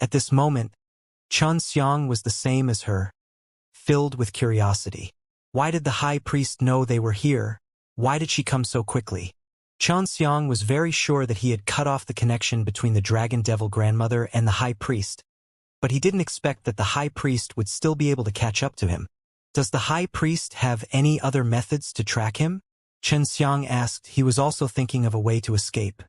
At this moment, Xianxia was the same as her, filled with curiosity. Why did the high priest know they were here? Why did she come so quickly? Xianxia was very sure that he had cut off the connection between the dragon devil grandmother and the high priest, but he didn't expect that the high priest would still be able to catch up to him. Does the high priest have any other methods to track him? Xianxia asked. He was also thinking of a way to escape.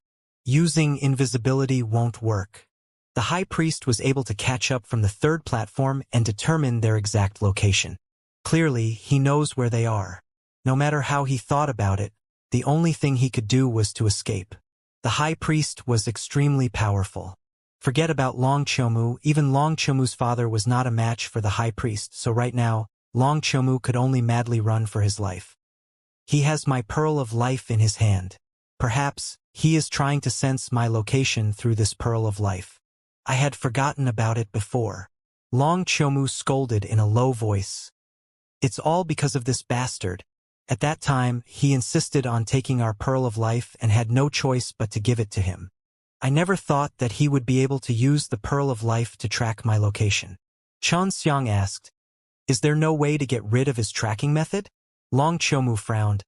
Using invisibility won't work. The high priest was able to catch up from the third platform and determine their exact location. Clearly, he knows where they are. No matter how he thought about it, the only thing he could do was to escape. The high priest was extremely powerful. Forget about Long Chomu. Even Long Chomu's father was not a match for the high priest, so right now, Long Chomu could only madly run for his life. He has my pearl of life in his hand. Perhaps, he is trying to sense my location through this pearl of life. I had forgotten about it before. Long Chomu scolded in a low voice. It's all because of this bastard. At that time, he insisted on taking our pearl of life and had no choice but to give it to him. I never thought that he would be able to use the pearl of life to track my location. Xianxia asked, is there no way to get rid of his tracking method? Long Chomu frowned.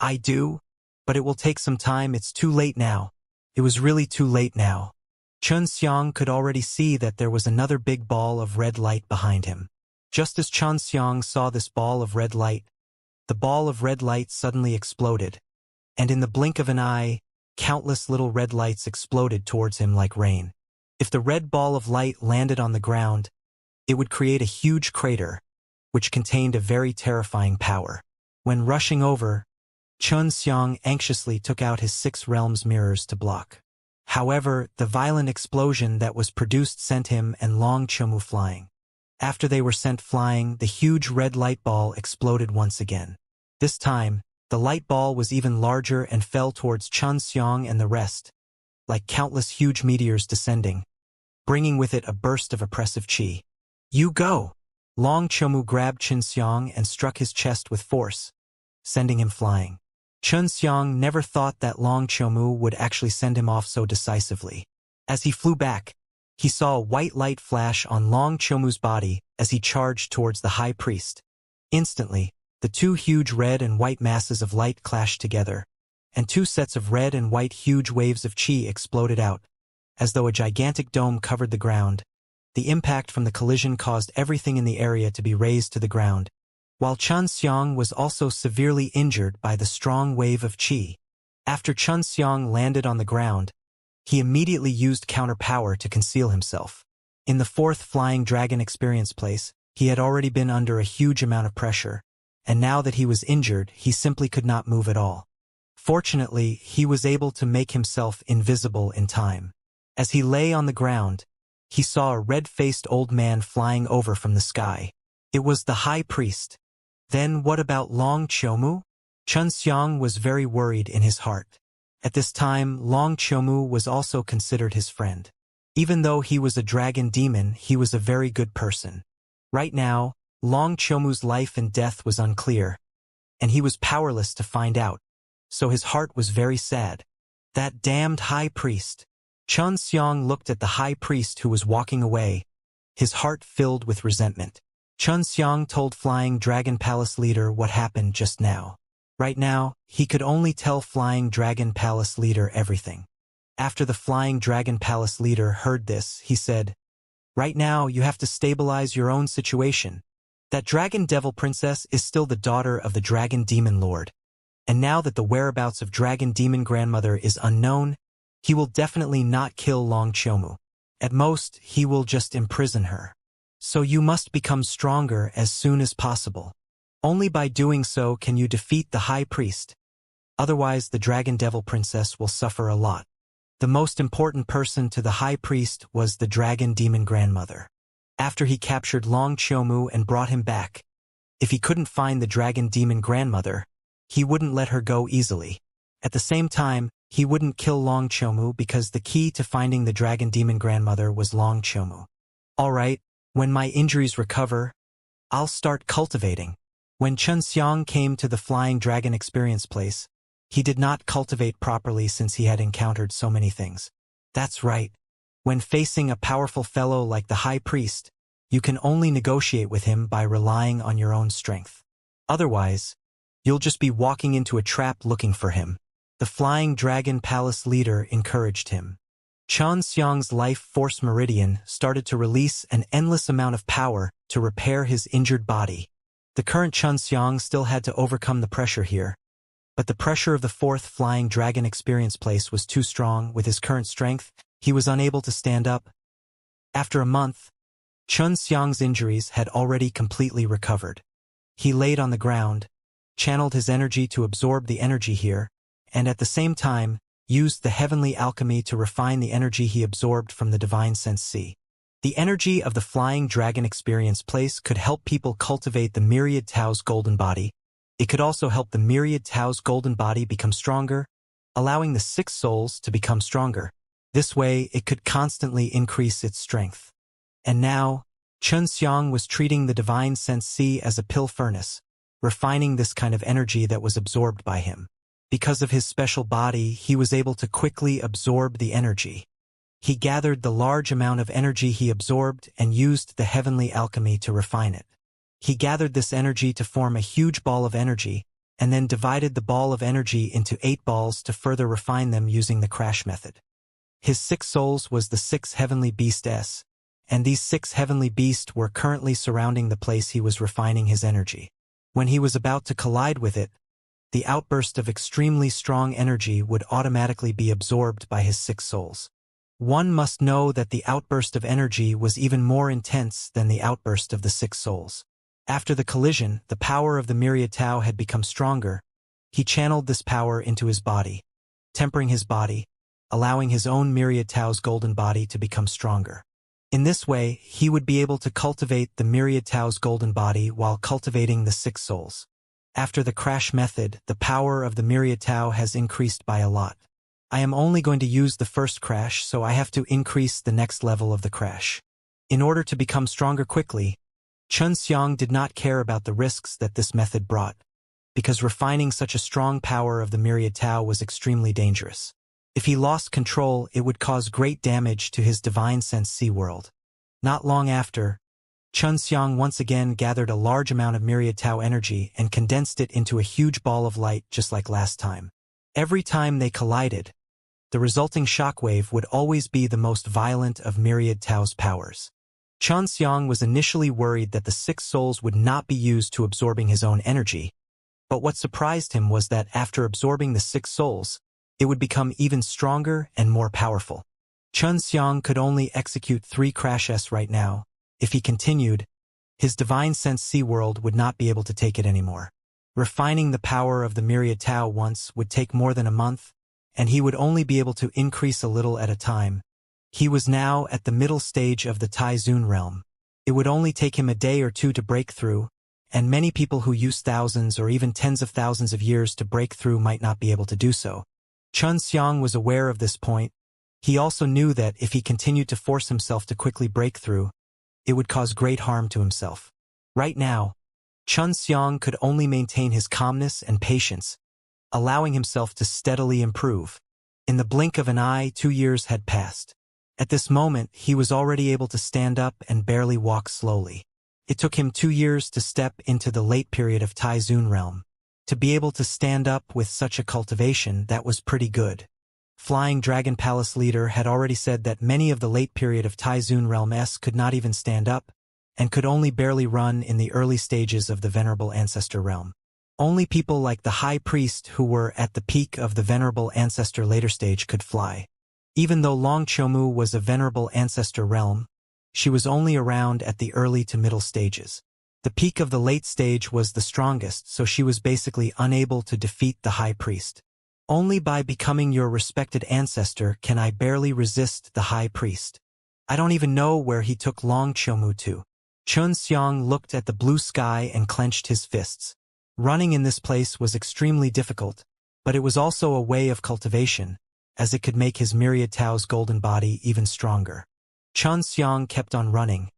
I do, but it will take some time. It's too late now. It was really too late now. Xianxia could already see that there was another big ball of red light behind him. Just as Xianxia saw this ball of red light, the ball of red light suddenly exploded, and in the blink of an eye, countless little red lights exploded towards him like rain. If the red ball of light landed on the ground, it would create a huge crater, which contained a very terrifying power. When rushing over, Xianxia anxiously took out his 6 realms mirrors to block. However, the violent explosion that was produced sent him and Long Chomu flying. After they were sent flying, the huge red light ball exploded once again. This time, the light ball was even larger and fell towards Xianxia and the rest, like countless huge meteors descending, bringing with it a burst of oppressive chi. You go! Long Chomu grabbed Xianxia and struck his chest with force, sending him flying. Xianxia never thought that Long Chomu would actually send him off so decisively. As he flew back, he saw a white light flash on Long Chomu's body as he charged towards the high priest. Instantly, the 2 huge red and white masses of light clashed together, and 2 sets of red and white huge waves of chi exploded out, as though a gigantic dome covered the ground. The impact from the collision caused everything in the area to be razed to the ground, while Xianxia was also severely injured by the strong wave of chi. After Xianxia landed on the ground, he immediately used counter-power to conceal himself. In the 4th Flying Dragon experience place, he had already been under a huge amount of pressure, and now that he was injured, he simply could not move at all. Fortunately, he was able to make himself invisible in time. As he lay on the ground, he saw a red-faced old man flying over from the sky. It was the high priest. Then what about Long Chomu? Xianxia was very worried in his heart. At this time, Long Chomu was also considered his friend. Even though he was a dragon demon, he was a very good person. Right now, Long Chomu's life and death was unclear, and he was powerless to find out, so his heart was very sad. That damned high priest. Xianxia looked at the high priest who was walking away, his heart filled with resentment. Xianxia told Flying Dragon Palace leader what happened just now. Right now, he could only tell Flying Dragon Palace leader everything. After the Flying Dragon Palace leader heard this, he said, right now you have to stabilize your own situation. That Dragon Devil Princess is still the daughter of the Dragon Demon Lord. And now that the whereabouts of Dragon Demon Grandmother is unknown, he will definitely not kill Long Chomu. At most, he will just imprison her. So you must become stronger as soon as possible. Only by doing so can you defeat the high priest. Otherwise, the Dragon Devil Princess will suffer a lot. The most important person to the high priest was the Dragon Demon Grandmother. After he captured Long Chomu and brought him back, if he couldn't find the Dragon Demon Grandmother, he wouldn't let her go easily. At the same time, he wouldn't kill Long Chomu because the key to finding the Dragon Demon Grandmother was Long Chomu. Alright, when my injuries recover, I'll start cultivating. When Xianxia came to the Flying Dragon experience place, he did not cultivate properly since he had encountered so many things. That's right. When facing a powerful fellow like the High Priest, you can only negotiate with him by relying on your own strength. Otherwise, you'll just be walking into a trap looking for him. The Flying Dragon Palace leader encouraged him. Xianxia's life force meridian started to release an endless amount of power to repair his injured body. The current Xianxia still had to overcome the pressure here, but the pressure of the fourth Flying Dragon experience place was too strong. With his current strength, he was unable to stand up. After a month, Xianxia's injuries had already completely recovered. He laid on the ground, channeled his energy to absorb the energy here, and at the same time, used the heavenly alchemy to refine the energy he absorbed from the divine sense C. The energy of the Flying Dragon experience place could help people cultivate the Myriad Tao's golden body. It could also help the Myriad Tao's golden body become stronger, allowing the 6 souls to become stronger. This way, it could constantly increase its strength. And now, Xianxia was treating the divine sense C as a pill furnace, refining this kind of energy that was absorbed by him. Because of his special body, he was able to quickly absorb the energy. He gathered the large amount of energy he absorbed and used the heavenly alchemy to refine it. He gathered this energy to form a huge ball of energy, and then divided the ball of energy into 8 balls to further refine them using the crash method. His 6 souls was the 6 heavenly beasts, and these 6 heavenly beasts were currently surrounding the place he was refining his energy. When he was about to collide with it, the outburst of extremely strong energy would automatically be absorbed by his 6 souls. One must know that the outburst of energy was even more intense than the outburst of the 6 souls. After the collision, the power of the Myriad Tao had become stronger. He channeled this power into his body, tempering his body, allowing his own Myriad Tao's golden body to become stronger. In this way, he would be able to cultivate the Myriad Tao's golden body while cultivating the 6 souls. After the crash method, the power of the Myriad Tao has increased by a lot. I am only going to use the first crash, so I have to increase the next level of the crash. In order to become stronger quickly, Xianxia did not care about the risks that this method brought, because refining such a strong power of the Myriad Tao was extremely dangerous. If he lost control, it would cause great damage to his divine sense C world. Not long after, Xianxia once again gathered a large amount of Myriad Tao energy and condensed it into a huge ball of light just like last time. Every time they collided, the resulting shockwave would always be the most violent of Myriad Tao's powers. Xianxia was initially worried that the 6 souls would not be used to absorbing his own energy, but what surprised him was that after absorbing the 6 souls, it would become even stronger and more powerful. Xianxia could only execute 3 crashes right now. If he continued, his divine sense C world would not be able to take it anymore. Refining the power of the Myriad Tao once would take more than a month, and he would only be able to increase a little at a time. He was now at the middle stage of the Taizun realm. It would only take him a day or 2 to break through, and many people who use thousands or even tens of thousands of years to break through might not be able to do so. Xianxia was aware of this point. He also knew that if he continued to force himself to quickly break through, it would cause great harm to himself. Right now, Xianxia could only maintain his calmness and patience, allowing himself to steadily improve. In the blink of an eye, 2 years had passed. At this moment, he was already able to stand up and barely walk slowly. It took him 2 years to step into the late period of Taizun realm. To be able to stand up with such a cultivation, that was pretty good. Flying Dragon Palace leader had already said that many of the late period of Taizun realm could not even stand up, and could only barely run in the early stages of the Venerable Ancestor realm. Only people like the High Priest who were at the peak of the Venerable Ancestor later stage could fly. Even though Long Chomu was a Venerable Ancestor realm, she was only around at the early to middle stages. The peak of the late stage was the strongest, so she was basically unable to defeat the High Priest. Only by becoming your respected ancestor can I barely resist the High Priest. I don't even know where he took Long Chomu to. Xianxia looked at the blue sky and clenched his fists. Running in this place was extremely difficult, but it was also a way of cultivation, as it could make his Myriad Tao's golden body even stronger. Xianxia kept on running,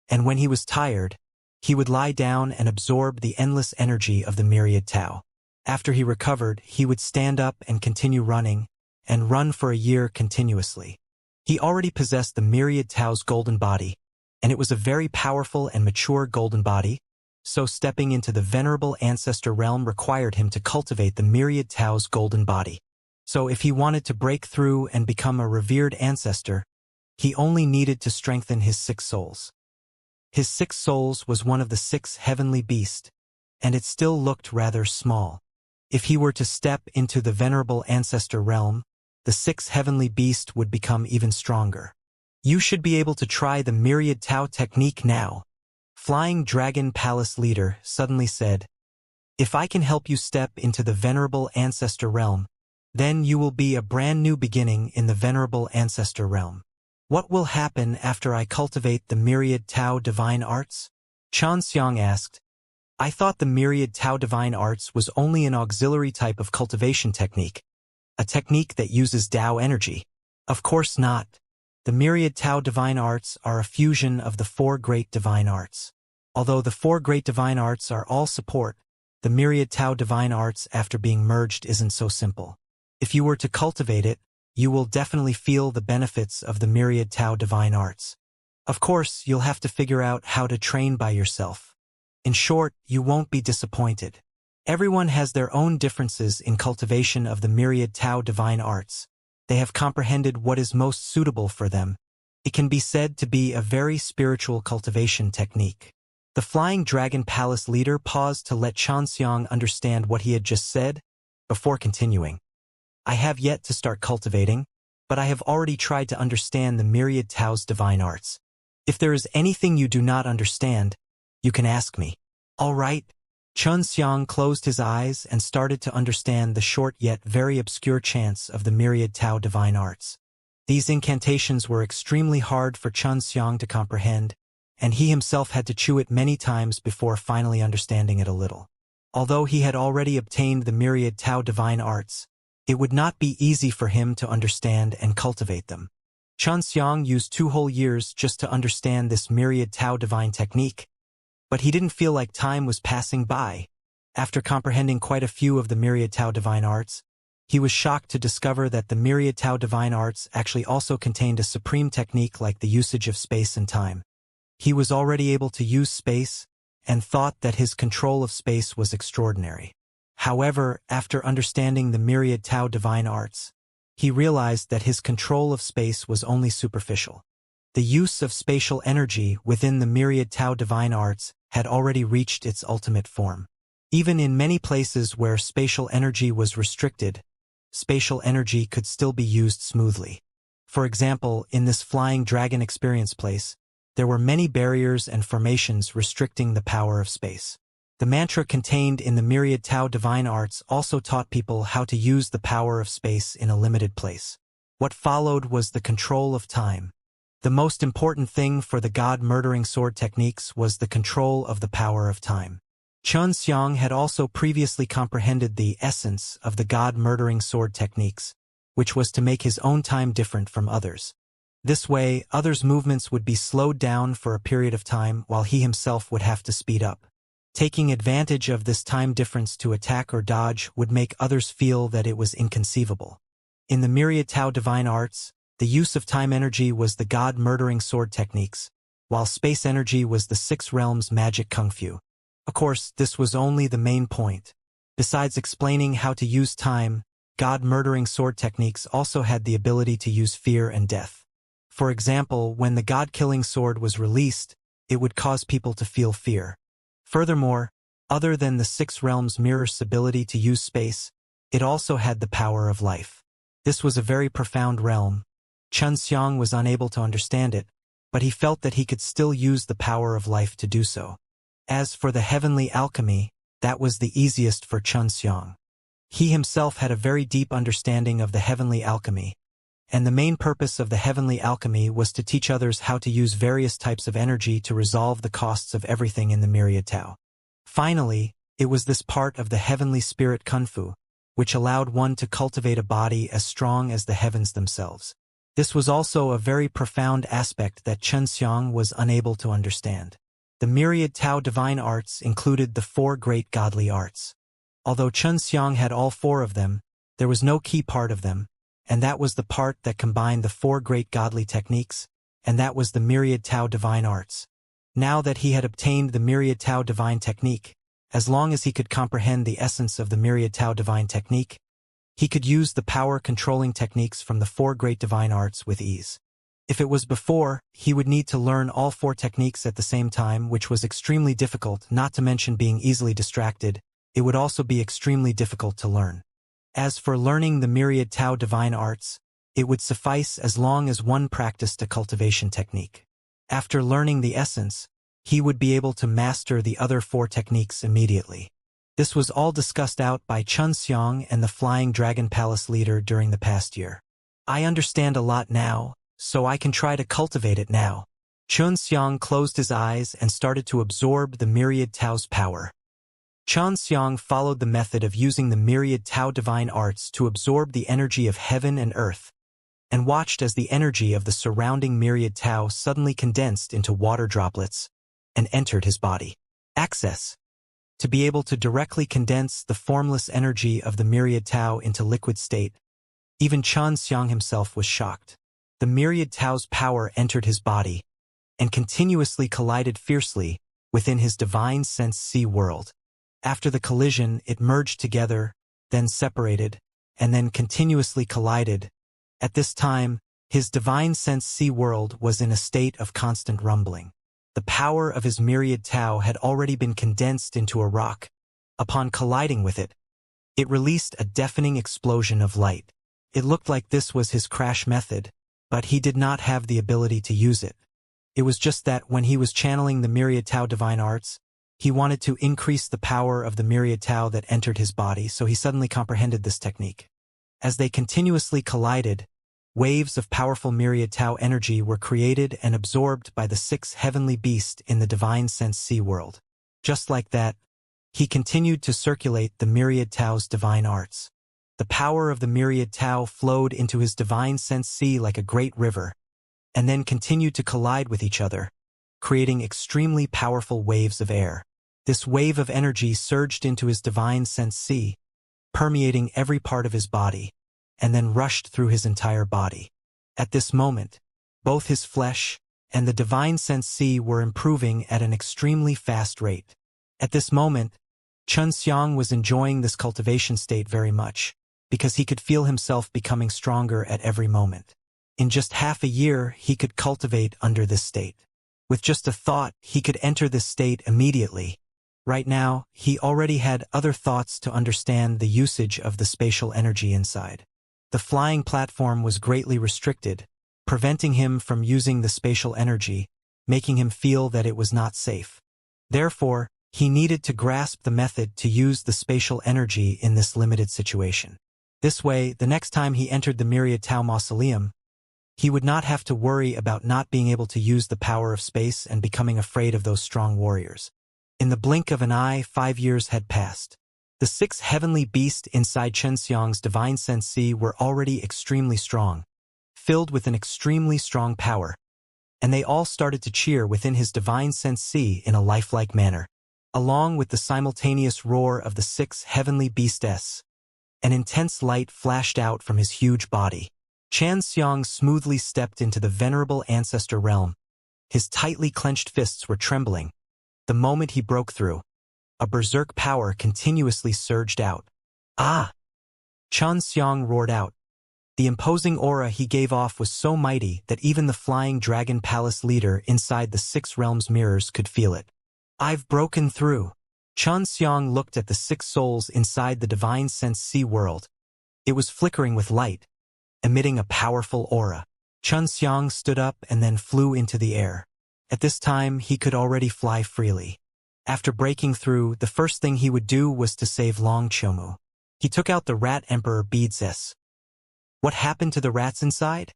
and when he was tired, he would lie down and absorb the endless energy of the Myriad Tao. After he recovered, he would stand up and continue running, and run for a year continuously. He already possessed the myriad Tao's golden body, and it was a very powerful and mature golden body, so stepping into the venerable ancestor realm required him to cultivate the myriad Tao's golden body. So if he wanted to break through and become a revered ancestor, he only needed to strengthen his 6 souls. His 6 souls was one of the 6 heavenly beasts, and it still looked rather small. If he were to step into the venerable ancestor realm, the 6 heavenly beast would become even stronger. You should be able to try the myriad Tao technique now. Flying Dragon Palace leader suddenly said, "If I can help you step into the venerable ancestor realm, then you will be a brand new beginning in the venerable ancestor realm. What will happen after I cultivate the myriad Tao divine arts?" Xianxia asked. "I thought the myriad Tao divine arts was only an auxiliary type of cultivation technique, a technique that uses Tao energy." "Of course not. The myriad Tao divine arts are a fusion of the 4 great divine arts. Although the 4 great divine arts are all support, the myriad Tao divine arts after being merged isn't so simple. If you were to cultivate it, you will definitely feel the benefits of the myriad Tao divine arts. Of course, you'll have to figure out how to train by yourself. In short, you won't be disappointed. Everyone has their own differences in cultivation of the myriad Tao divine arts. They have comprehended what is most suitable for them. It can be said to be a very spiritual cultivation technique." The Flying Dragon Palace leader paused to let Xianxia understand what he had just said, before continuing. "I have yet to start cultivating, but I have already tried to understand the myriad Tao's divine arts. If there is anything you do not understand, you can ask me." "All right." Xianxia closed his eyes and started to understand the short yet very obscure chants of the myriad Tao divine arts. These incantations were extremely hard for Xianxia to comprehend, and he himself had to chew it many times before finally understanding it a little. Although he had already obtained the myriad Tao divine arts, it would not be easy for him to understand and cultivate them. Xianxia used 2 whole years just to understand this myriad Tao divine technique, but he didn't feel like time was passing by. After comprehending quite a few of the myriad Tao divine arts, he was shocked to discover that the myriad Tao divine arts actually also contained a supreme technique like the usage of space and time. He was already able to use space, and thought that his control of space was extraordinary. However, after understanding the myriad Tao divine arts, he realized that his control of space was only superficial. The use of spatial energy within the myriad Tao divine arts had already reached its ultimate form. Even in many places where spatial energy was restricted, spatial energy could still be used smoothly. For example, in this Flying Dragon experience place, there were many barriers and formations restricting the power of space. The mantra contained in the myriad Tao divine arts also taught people how to use the power of space in a limited place. What followed was the control of time. The most important thing for the god-murdering sword techniques was the control of the power of time. Xianxia had also previously comprehended the essence of the god-murdering sword techniques, which was to make his own time different from others. This way, others' movements would be slowed down for a period of time while he himself would have to speed up. Taking advantage of this time difference to attack or dodge would make others feel that it was inconceivable. In the myriad Tao divine arts, the use of time energy was the god-murdering sword techniques, while space energy was the 6 realms magic kung fu. Of course, this was only the main point. Besides explaining how to use time, god-murdering sword techniques also had the ability to use fear and death. For example, when the god-killing sword was released, it would cause people to feel fear. Furthermore, other than the 6 realms mirror's ability to use space, it also had the power of life. This was a very profound realm. Xianxia was unable to understand it, but he felt that he could still use the power of life to do so. As for the heavenly alchemy, that was the easiest for Xianxia. He himself had a very deep understanding of the heavenly alchemy, and the main purpose of the heavenly alchemy was to teach others how to use various types of energy to resolve the costs of everything in the myriad Tao. Finally, it was this part of the heavenly spirit kung fu, which allowed one to cultivate a body as strong as the heavens themselves. This was also a very profound aspect that Xianxia was unable to understand. The myriad Tao divine arts included the 4 great godly arts. Although Xianxia had all 4 of them, there was no key part of them, and that was the part that combined the four great godly techniques, and that was the myriad Tao divine arts. Now that he had obtained the myriad Tao divine technique, as long as he could comprehend the essence of the myriad Tao divine technique, he could use the power-controlling techniques from the four great divine arts with ease. If it was before, he would need to learn all four techniques at the same time, which was extremely difficult, not to mention being easily distracted. It would also be extremely difficult to learn. As for learning the myriad Tao divine arts, it would suffice as long as one practiced a cultivation technique. After learning the essence, he would be able to master the other four techniques immediately. This was all discussed out by Xianxia and the Flying Dragon Palace leader during the past year. I understand a lot now, so I can try to cultivate it now. Xianxia closed his eyes and started to absorb the myriad Tao's power. Xianxia followed the method of using the myriad Tao divine arts to absorb the energy of heaven and earth, and watched as the energy of the surrounding myriad Tao suddenly condensed into water droplets and entered his body. Access. To be able to directly condense the formless energy of the myriad Tao into liquid state, even Xianxia himself was shocked. The myriad Tao's power entered his body and continuously collided fiercely within his divine sense C world. After the collision, it merged together, then separated, and then continuously collided. At this time, his divine sense C world was in a state of constant rumbling. The power of his myriad Tao had already been condensed into a rock. Upon colliding with it, it released a deafening explosion of light. It looked like this was his crash method, but he did not have the ability to use it. It was just that when he was channeling the myriad Tao divine arts, he wanted to increase the power of the myriad Tao that entered his body, so he suddenly comprehended this technique. As they continuously collided, waves of powerful myriad Tao energy were created and absorbed by the six heavenly beasts in the divine sense C world. Just like that, he continued to circulate the myriad Tao's divine arts. The power of the myriad Tao flowed into his divine sense C like a great river, and then continued to collide with each other, creating extremely powerful waves of air. This wave of energy surged into his divine sense C, permeating every part of his body, and then rushed through his entire body. At this moment, both his flesh and the divine sense C were improving at an extremely fast rate. At this moment, Xianxia was enjoying this cultivation state very much, because he could feel himself becoming stronger at every moment. In just half a year, he could cultivate under this state. With just a thought, he could enter this state immediately. Right now, he already had other thoughts to understand the usage of the spatial energy inside. The flying platform was greatly restricted, preventing him from using the spatial energy, making him feel that it was not safe. Therefore, he needed to grasp the method to use the spatial energy in this limited situation. This way, the next time he entered the myriad Tao mausoleum, he would not have to worry about not being able to use the power of space and becoming afraid of those strong warriors. In the blink of an eye, 5 years had passed. The six heavenly beasts inside Xianxia's divine sense C were already extremely strong, filled with an extremely strong power, and they all started to cheer within his divine sense C in a lifelike manner. Along with the simultaneous roar of the six heavenly beasts, an intense light flashed out from his huge body. Xianxia smoothly stepped into the venerable ancestor realm. His tightly clenched fists were trembling. The moment he broke through, a berserk power continuously surged out. Ah! Xianxia roared out. The imposing aura he gave off was so mighty that even the Flying Dragon Palace leader inside the six realms mirrors could feel it. I've broken through. Xianxia looked at the six souls inside the divine sense C world. It was flickering with light, emitting a powerful aura. Xianxia stood up and then flew into the air. At this time, he could already fly freely. After breaking through, the first thing he would do was to save Long Chomu. He took out the Rat Emperor beads. What happened to the rats inside?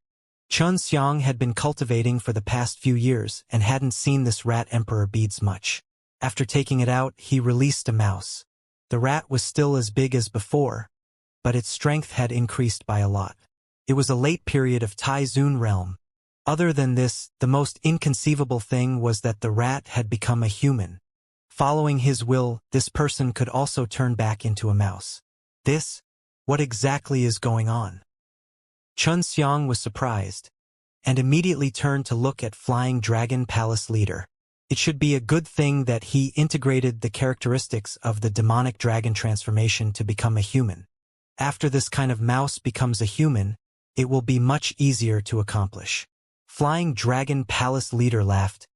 Xianxia had been cultivating for the past few years and hadn't seen this Rat Emperor beads much. After taking it out, he released a mouse. The rat was still as big as before, but its strength had increased by a lot. It was a late period of Taizun realm. Other than this, the most inconceivable thing was that the rat had become a human. Following his will, this person could also turn back into a mouse. What exactly is going on? Xianxia was surprised, and immediately turned to look at Flying Dragon Palace leader. It should be a good thing that he integrated the characteristics of the demonic dragon transformation to become a human. After this kind of mouse becomes a human, it will be much easier to accomplish. Flying Dragon Palace leader laughed.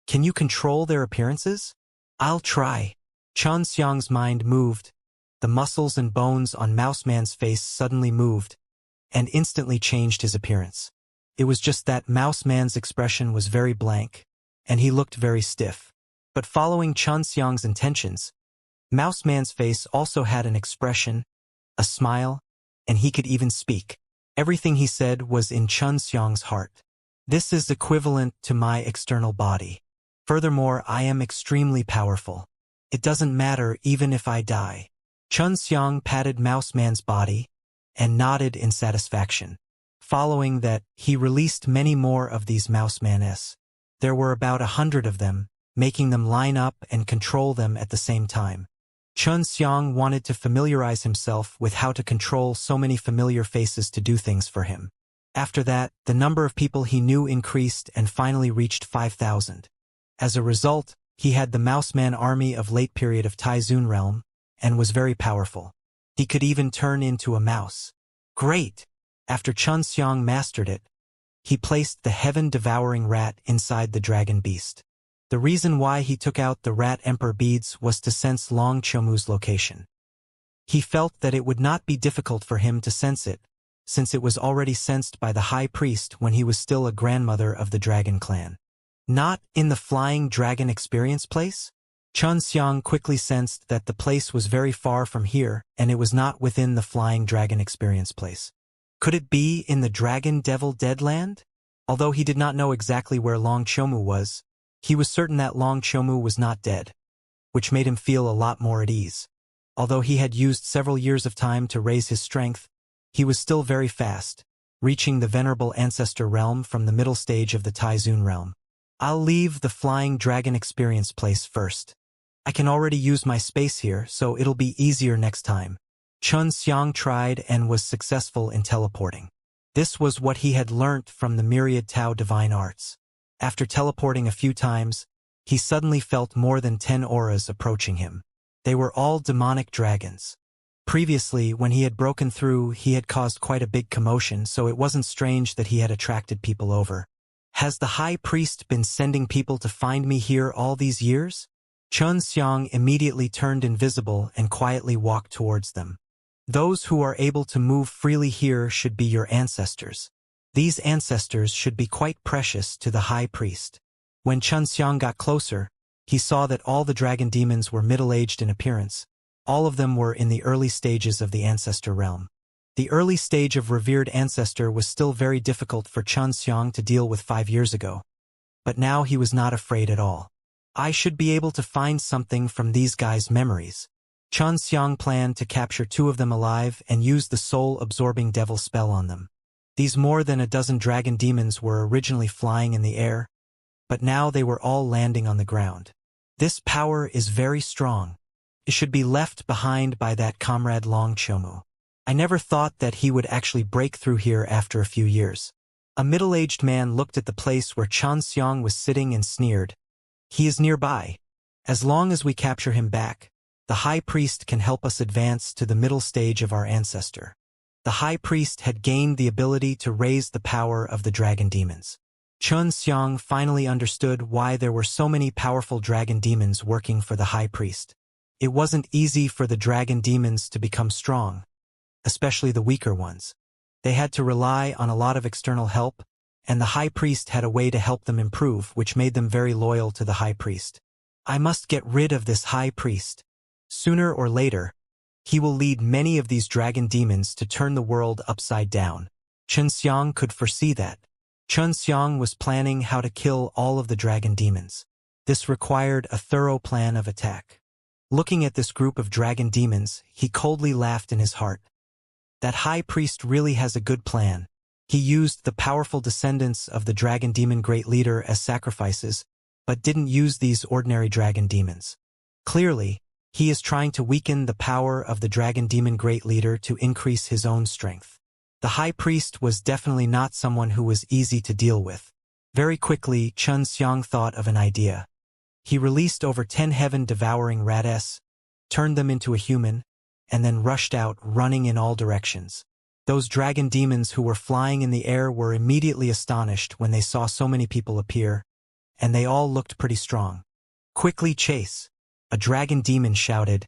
Can you control their appearances? I'll try. Xianxia's mind moved. The muscles and bones on Mouseman's face suddenly moved, and instantly changed his appearance. It was just that Mouseman's expression was very blank, and he looked very stiff. But following Xianxia's intentions, Mouseman's face also had an expression, a smile, and he could even speak. Everything he said was in Xianxia's heart. This is equivalent to my external body. Furthermore, I am extremely powerful. It doesn't matter even if I die. Xianxia patted Mouseman's body and nodded in satisfaction. Following that, he released many more of these Mousemanes. There were about 100 of them, making them line up and control them at the same time. Xianxia wanted to familiarize himself with how to control so many familiar faces to do things for him. After that, the number of people he knew increased and finally reached 5,000. As a result, he had the Mouseman army of late period of Taizun realm, and was very powerful. He could even turn into a mouse. Great! After Xianxia mastered it, he placed the heaven-devouring rat inside the dragon beast. The reason why he took out the rat emperor beads was to sense Long Chomu's location. He felt that it would not be difficult for him to sense it, since it was already sensed by the high priest when he was still a grandmother of the dragon clan. Not in the Flying Dragon Experience place? Xianxia quickly sensed that the place was very far from here, and it was not within the Flying Dragon Experience place. Could it be in the Dragon Devil Deadland? Although he did not know exactly where Long Chomu was, he was certain that Long Chomu was not dead, which made him feel a lot more at ease. Although he had used several years of time to raise his strength, he was still very fast, reaching the Venerable Ancestor realm from the middle stage of the Taizun realm. I'll leave the Flying Dragon Experience place first. I can already use my space here, so it'll be easier next time. Xianxia tried and was successful in teleporting. This was what he had learnt from the myriad Tao divine arts. After teleporting a few times, he suddenly felt more than 10 auras approaching him. They were all demonic dragons. Previously, when he had broken through, he had caused quite a big commotion, so it wasn't strange that he had attracted people over. Has the high priest been sending people to find me here all these years? Xianxia immediately turned invisible and quietly walked towards them. Those who are able to move freely here should be your ancestors. These ancestors should be quite precious to the high priest. When Xianxia got closer, he saw that all the dragon demons were middle-aged in appearance. All of them were in the early stages of the ancestor realm. The early stage of revered ancestor was still very difficult for Xianxia to deal with 5 years ago. But now he was not afraid at all. I should be able to find something from these guys' memories. Xianxia planned to capture 2 of them alive and use the soul-absorbing devil spell on them. These more than a dozen dragon demons were originally flying in the air, but now they were all landing on the ground. This power is very strong. It should be left behind by that comrade Long Chomu. I never thought that he would actually break through here after a few years. A middle-aged man looked at the place where Xianxia was sitting and sneered. He is nearby. As long as we capture him back, the high priest can help us advance to the middle stage of our ancestor. The high priest had gained the ability to raise the power of the dragon demons. Xianxia finally understood why there were so many powerful dragon demons working for the high priest. It wasn't easy for the dragon demons to become strong, especially the weaker ones. They had to rely on a lot of external help, and the high priest had a way to help them improve, which made them very loyal to the high priest. I must get rid of this high priest. Sooner or later, he will lead many of these dragon demons to turn the world upside down. Xianxia could foresee that. Xianxia was planning how to kill all of the dragon demons. This required a thorough plan of attack. Looking at this group of dragon demons, he coldly laughed in his heart. That high priest really has a good plan. He used the powerful descendants of the dragon demon great leader as sacrifices, but didn't use these ordinary dragon demons. Clearly, he is trying to weaken the power of the dragon demon great leader to increase his own strength. The high priest was definitely not someone who was easy to deal with. Very quickly, Xianxia thought of an idea. He released over 10 heaven-devouring rats, turned them into a human, and then rushed out, running in all directions. Those dragon demons who were flying in the air were immediately astonished when they saw so many people appear, and they all looked pretty strong. "Quickly chase!" a dragon demon shouted.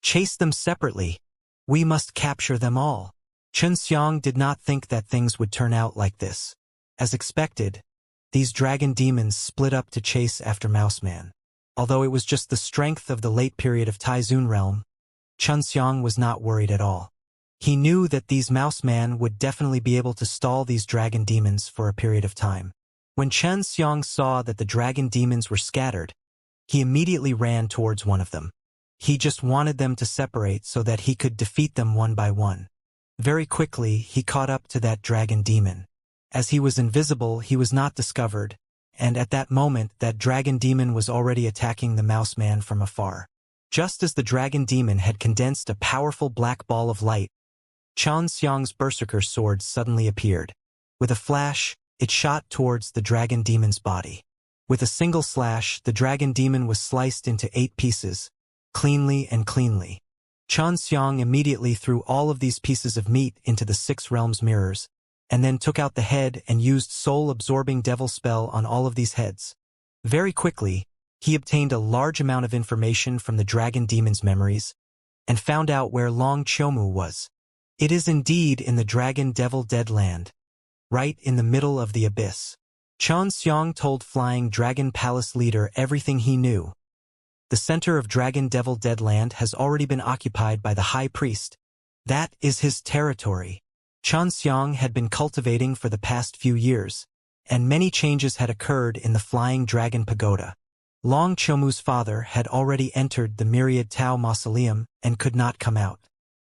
"Chase them separately. We must capture them all." Xianxia did not think that things would turn out like this. As expected, these dragon demons split up to chase after Mouseman. Although it was just the strength of the late period of Taizun realm, Xianxia was not worried at all. He knew that these Mouseman would definitely be able to stall these dragon demons for a period of time. When Xianxia saw that the dragon demons were scattered, he immediately ran towards one of them. He just wanted them to separate so that he could defeat them one by one. Very quickly, he caught up to that dragon demon. As he was invisible, he was not discovered, and at that moment, that dragon demon was already attacking the Mouseman from afar. Just as the dragon demon had condensed a powerful black ball of light, Xianxia's berserker sword suddenly appeared. With a flash, it shot towards the dragon demon's body. With a single slash, the dragon demon was sliced into 8 pieces, cleanly and cleanly. Xianxia immediately threw all of these pieces of meat into the 6 realms mirrors, and then took out the head and used soul-absorbing devil spell on all of these heads. Very quickly, he obtained a large amount of information from the dragon demon's memories, and found out where Long Chomu was. It is indeed in the Dragon Devil Deadland, right in the middle of the abyss. Xianxia told Flying Dragon Palace leader everything he knew. The center of Dragon Devil Deadland has already been occupied by the High Priest. That is his territory. Xianxia had been cultivating for the past few years, and many changes had occurred in the Flying Dragon Pagoda. Long Chomu's father had already entered the Myriad Tao Mausoleum and could not come out.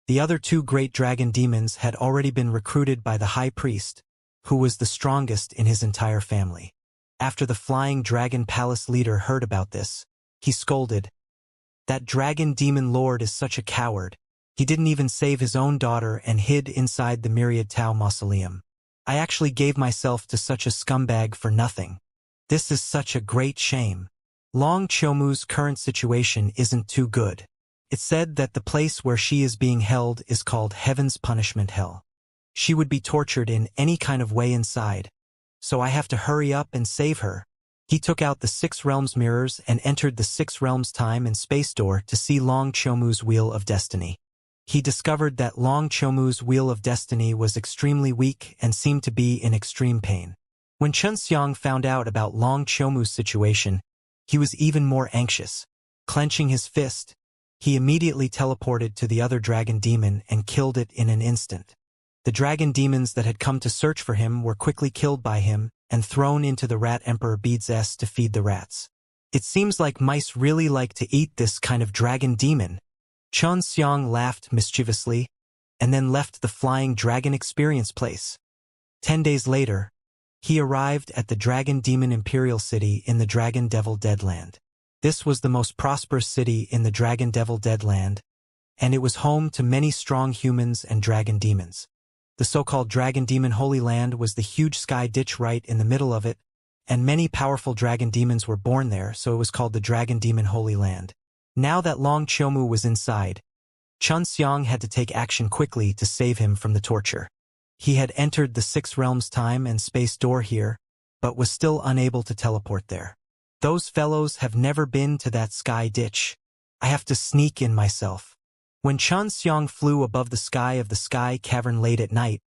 The other 2 great dragon demons had already been recruited by the High Priest, who was the strongest in his entire family. After the Flying Dragon Palace leader heard about this, he scolded. "That dragon demon lord is such a coward. He didn't even save his own daughter and hid inside the Myriad Tao Mausoleum. I actually gave myself to such a scumbag for nothing. This is such a great shame." Long Chomu's current situation isn't too good. It's said that the place where she is being held is called Heaven's Punishment Hell. She would be tortured in any kind of way inside, so I have to hurry up and save her. He took out the 6 realms mirrors and entered the 6 realms time and space door to see Long Chomu's Wheel of Destiny. He discovered that Long Chomu's Wheel of Destiny was extremely weak and seemed to be in extreme pain. When Xianxia found out about Long Chomu's situation, he was even more anxious. Clenching his fist, he immediately teleported to the other dragon demon and killed it in an instant. The dragon demons that had come to search for him were quickly killed by him and thrown into the Rat Emperor Bead's S to feed the rats. It seems like mice really like to eat this kind of dragon demon. Xianxia laughed mischievously, and then left the Flying Dragon Experience place. 10 days later, he arrived at the Dragon Demon Imperial City in the Dragon Devil Deadland. This was the most prosperous city in the Dragon Devil Deadland, and it was home to many strong humans and dragon demons. The so-called Dragon Demon Holy Land was the huge sky ditch right in the middle of it, and many powerful dragon demons were born there, so it was called the Dragon Demon Holy Land. Now that Long Chomu was inside, Xianxia had to take action quickly to save him from the torture. He had entered the 6 realms time and space door here, but was still unable to teleport there. Those fellows have never been to that sky ditch. I have to sneak in myself. When Xianxia flew above the sky of the sky cavern late at night,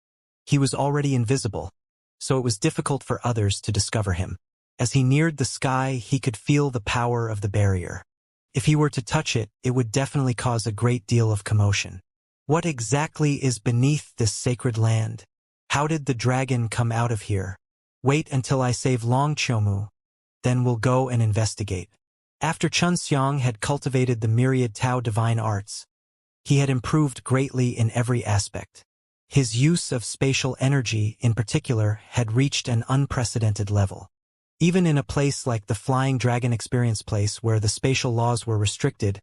he was already invisible, so it was difficult for others to discover him. As he neared the sky, he could feel the power of the barrier. If he were to touch it, it would definitely cause a great deal of commotion. What exactly is beneath this sacred land? How did the dragon come out of here? Wait until I save Long Chomu, then we'll go and investigate. After Xianxia had cultivated the myriad Tao divine arts, he had improved greatly in every aspect. His use of spatial energy, in particular, had reached an unprecedented level. Even in a place like the Flying Dragon Experience place where the spatial laws were restricted,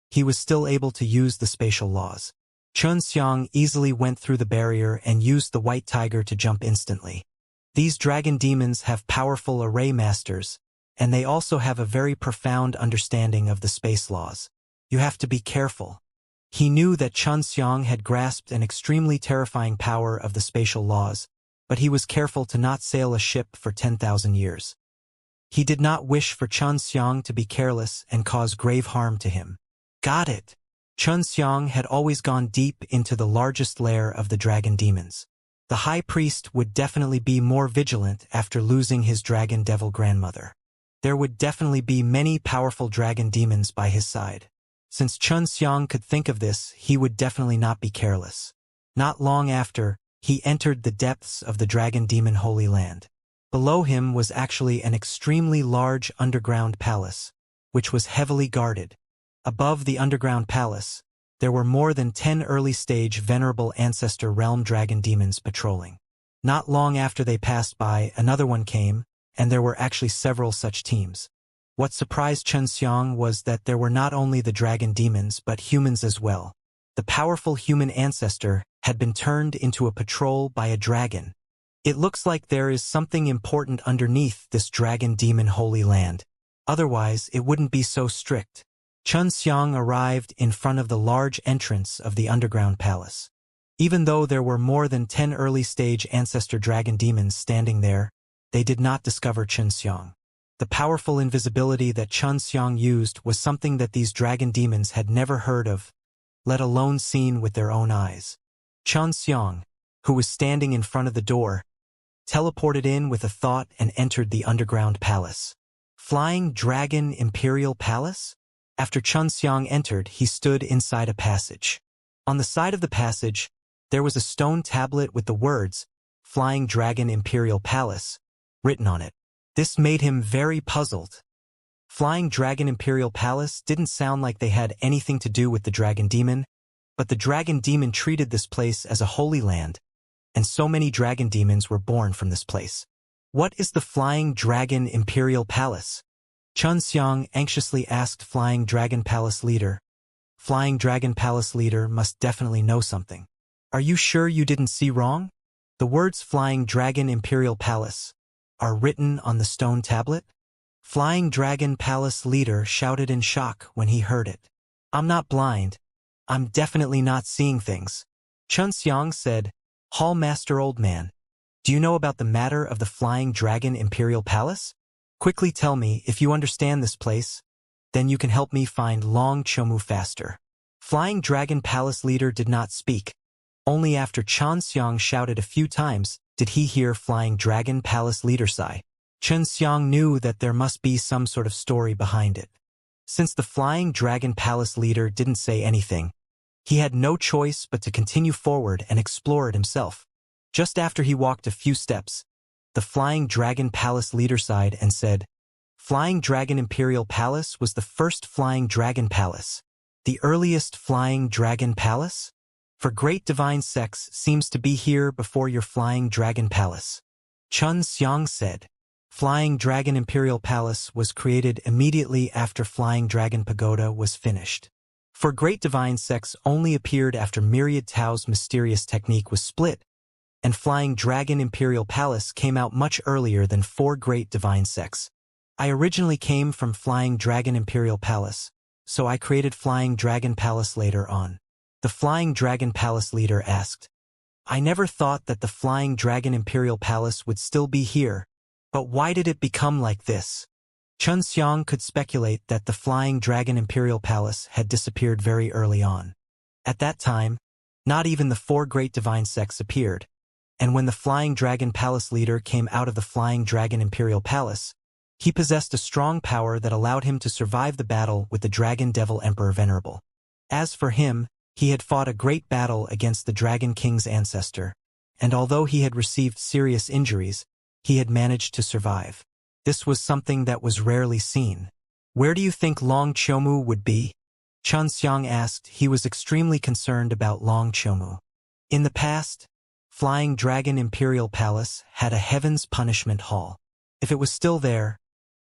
he was still able to use the spatial laws. Xianxia easily went through the barrier and used the white tiger to jump instantly. These dragon demons have powerful array masters, and they also have a very profound understanding of the space laws. You have to be careful. He knew that Xianxia had grasped an extremely terrifying power of the spatial laws, but he was careful to not sail a ship for 10,000 years. He did not wish for Xianxia to be careless and cause grave harm to him. Got it. Xianxia had always gone deep into the largest lair of the dragon demons. The high priest would definitely be more vigilant after losing his dragon devil grandmother. There would definitely be many powerful dragon demons by his side. Since Xianxia could think of this, he would definitely not be careless. Not long after, he entered the depths of the dragon demon Holy Land. Below him was actually an extremely large underground palace, which was heavily guarded. Above the underground palace, there were more than 10 early-stage venerable ancestor realm dragon demons patrolling. Not long after they passed by, another one came, and there were actually several such teams. What surprised Xianxia was that there were not only the dragon demons but humans as well. The powerful human ancestor had been turned into a patrol by a dragon. It looks like there is something important underneath this dragon demon Holy Land. Otherwise, it wouldn't be so strict. Xianxia arrived in front of the large entrance of the underground palace. Even though there were more than 10 early-stage ancestor dragon demons standing there, they did not discover Xianxia. The powerful invisibility that Xianxia used was something that these dragon demons had never heard of, let alone seen with their own eyes. Xianxia, who was standing in front of the door, teleported in with a thought and entered the underground palace. Flying Dragon Imperial Palace? After Xianxia entered, he stood inside a passage. On the side of the passage, there was a stone tablet with the words, Flying Dragon Imperial Palace, written on it. This made him very puzzled. Flying Dragon Imperial Palace didn't sound like they had anything to do with the dragon demon, but the dragon demon treated this place as a holy land, and so many dragon demons were born from this place. What is the Flying Dragon Imperial Palace? Xianxia anxiously asked Flying Dragon Palace leader. Flying Dragon Palace leader must definitely know something. Are you sure you didn't see wrong? The words Flying Dragon Imperial Palace are written on the stone tablet? Flying Dragon Palace leader shouted in shock when he heard it. I'm not blind. I'm definitely not seeing things. Xianxia said, Hall Master Old Man, do you know about the matter of the Flying Dragon Imperial Palace? Quickly tell me if you understand this place, then you can help me find Long Chomu faster. Flying Dragon Palace leader did not speak. Only after Xianxia shouted a few times did he hear Flying Dragon Palace leader sigh. Xianxia knew that there must be some sort of story behind it. Since the Flying Dragon Palace leader didn't say anything, he had no choice but to continue forward and explore it himself. Just after he walked a few steps, the Flying Dragon Palace leader sighed and said, Flying Dragon Imperial Palace was the first Flying Dragon Palace. The earliest Flying Dragon Palace? For great divine sex seems to be here before your Flying Dragon Palace. Xianxia said. Flying Dragon Imperial Palace was created immediately after Flying Dragon Pagoda was finished. For great divine sex only appeared after Myriad Tao's mysterious technique was split, and Flying Dragon Imperial Palace came out much earlier than four great divine sex. I originally came from Flying Dragon Imperial Palace, so I created Flying Dragon Palace later on. The Flying Dragon Palace leader asked, I never thought that the Flying Dragon Imperial Palace would still be here, but why did it become like this? Xianxia could speculate that the Flying Dragon Imperial Palace had disappeared very early on. At that time, not even the four great divine sects appeared, and when the Flying Dragon Palace leader came out of the Flying Dragon Imperial Palace, he possessed a strong power that allowed him to survive the battle with the Dragon Devil Emperor Venerable. As for him, he had fought a great battle against the Dragon King's ancestor, and although he had received serious injuries, he had managed to survive. This was something that was rarely seen. Where do you think Long Chomu would be? Xianxia asked. He was extremely concerned about Long Chomu. In the past, Flying Dragon Imperial Palace had a Heaven's Punishment Hall. If it was still there,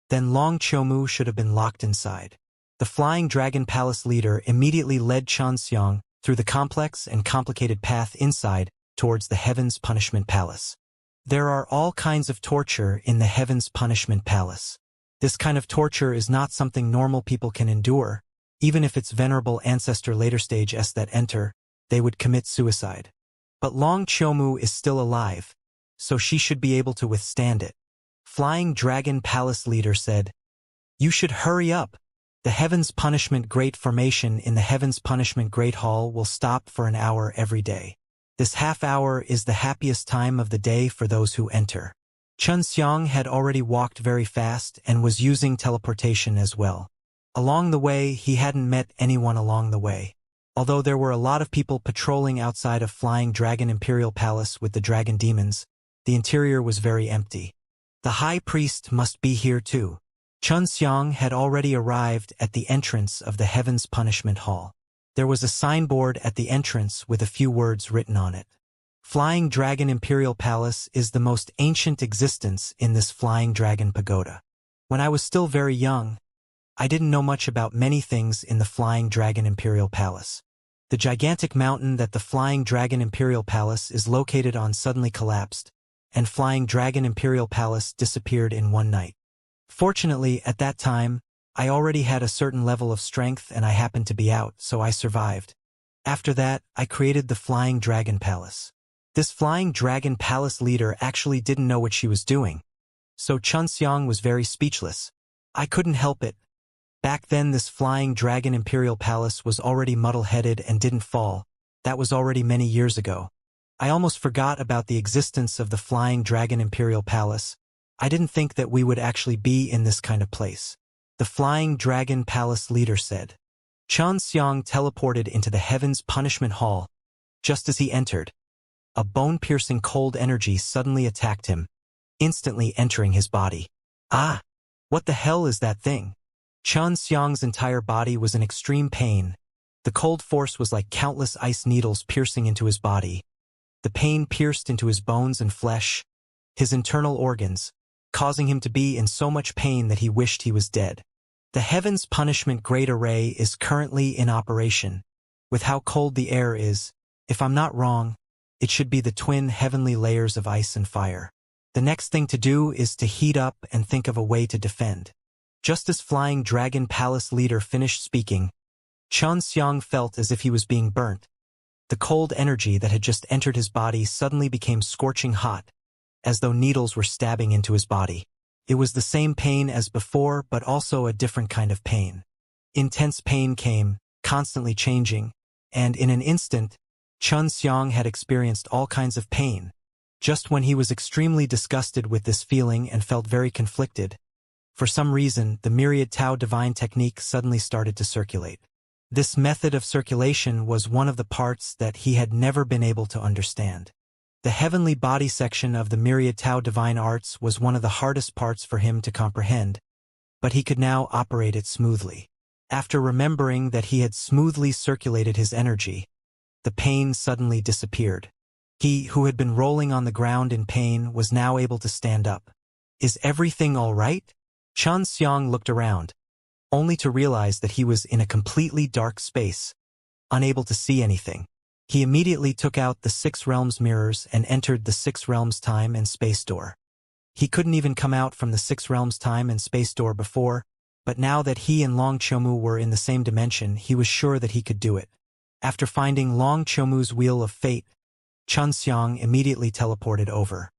then Long Chomu should have been locked inside. The Flying Dragon Palace leader immediately led Xianxia through the complex and complicated path inside towards the Heaven's Punishment Palace. There are all kinds of torture in the Heaven's Punishment Palace. This kind of torture is not something normal people can endure. Even if it's venerable ancestor later stage S that enter, they would commit suicide. But Long Qiumu is still alive, so she should be able to withstand it. Flying Dragon Palace leader said, "You should hurry up. The Heaven's Punishment Great Formation in the Heaven's Punishment Great Hall will stop for an hour every day. This half hour is the happiest time of the day for those who enter." Chun Xiang had already walked very fast and was using teleportation as well. Along the way, he hadn't met anyone along the way. Although there were a lot of people patrolling outside of Flying Dragon Imperial Palace with the dragon demons, the interior was very empty. The High Priest must be here too. Chun Xiang had already arrived at the entrance of the Heaven's Punishment Hall. There was a signboard at the entrance with a few words written on it. Flying Dragon Imperial Palace is the most ancient existence in this Flying Dragon Pagoda. When I was still very young, I didn't know much about many things in the Flying Dragon Imperial Palace. The gigantic mountain that the Flying Dragon Imperial Palace is located on suddenly collapsed, and Flying Dragon Imperial Palace disappeared in one night. Fortunately, at that time, I already had a certain level of strength and I happened to be out, so I survived. After that, I created the Flying Dragon Palace. This Flying Dragon Palace leader actually didn't know what she was doing, so Chun Xiang was very speechless. I couldn't help it. Back then this Flying Dragon Imperial Palace was already muddle-headed and didn't fall. That was already many years ago. I almost forgot about the existence of the Flying Dragon Imperial Palace. I didn't think that we would actually be in this kind of place. The Flying Dragon Palace leader said. Chun Xiang teleported into the Heaven's Punishment Hall. Just as he entered, a bone-piercing cold energy suddenly attacked him, instantly entering his body. Ah! What the hell is that thing? Chun Xiang's entire body was in extreme pain. The cold force was like countless ice needles piercing into his body. The pain pierced into his bones and flesh, his internal organs, causing him to be in so much pain that he wished he was dead. The Heaven's Punishment Great Array is currently in operation. With how cold the air is, if I'm not wrong, it should be the twin heavenly layers of ice and fire. The next thing to do is to heat up and think of a way to defend. Just as Flying Dragon Palace leader finished speaking, Chun Xiang felt as if he was being burnt. The cold energy that had just entered his body suddenly became scorching hot, as though needles were stabbing into his body. It was the same pain as before, but also a different kind of pain. Intense pain came, constantly changing, and in an instant, Chun Xiang had experienced all kinds of pain. Just when he was extremely disgusted with this feeling and felt very conflicted, for some reason, the Myriad Tao Divine technique suddenly started to circulate. This method of circulation was one of the parts that he had never been able to understand. The heavenly body section of the Myriad Tao Divine Arts was one of the hardest parts for him to comprehend, but he could now operate it smoothly. After remembering that he had smoothly circulated his energy, the pain suddenly disappeared. He, who had been rolling on the ground in pain, was now able to stand up. Is everything all right? Chun Xiang looked around, only to realize that he was in a completely dark space, unable to see anything. He immediately took out the Six Realms mirrors and entered the Six Realms time and space door. He couldn't even come out from the Six Realms time and space door before, but now that he and Long Qiumu were in the same dimension, he was sure that he could do it. After finding Long Qiumu's Wheel of Fate, Chun Xiang immediately teleported over.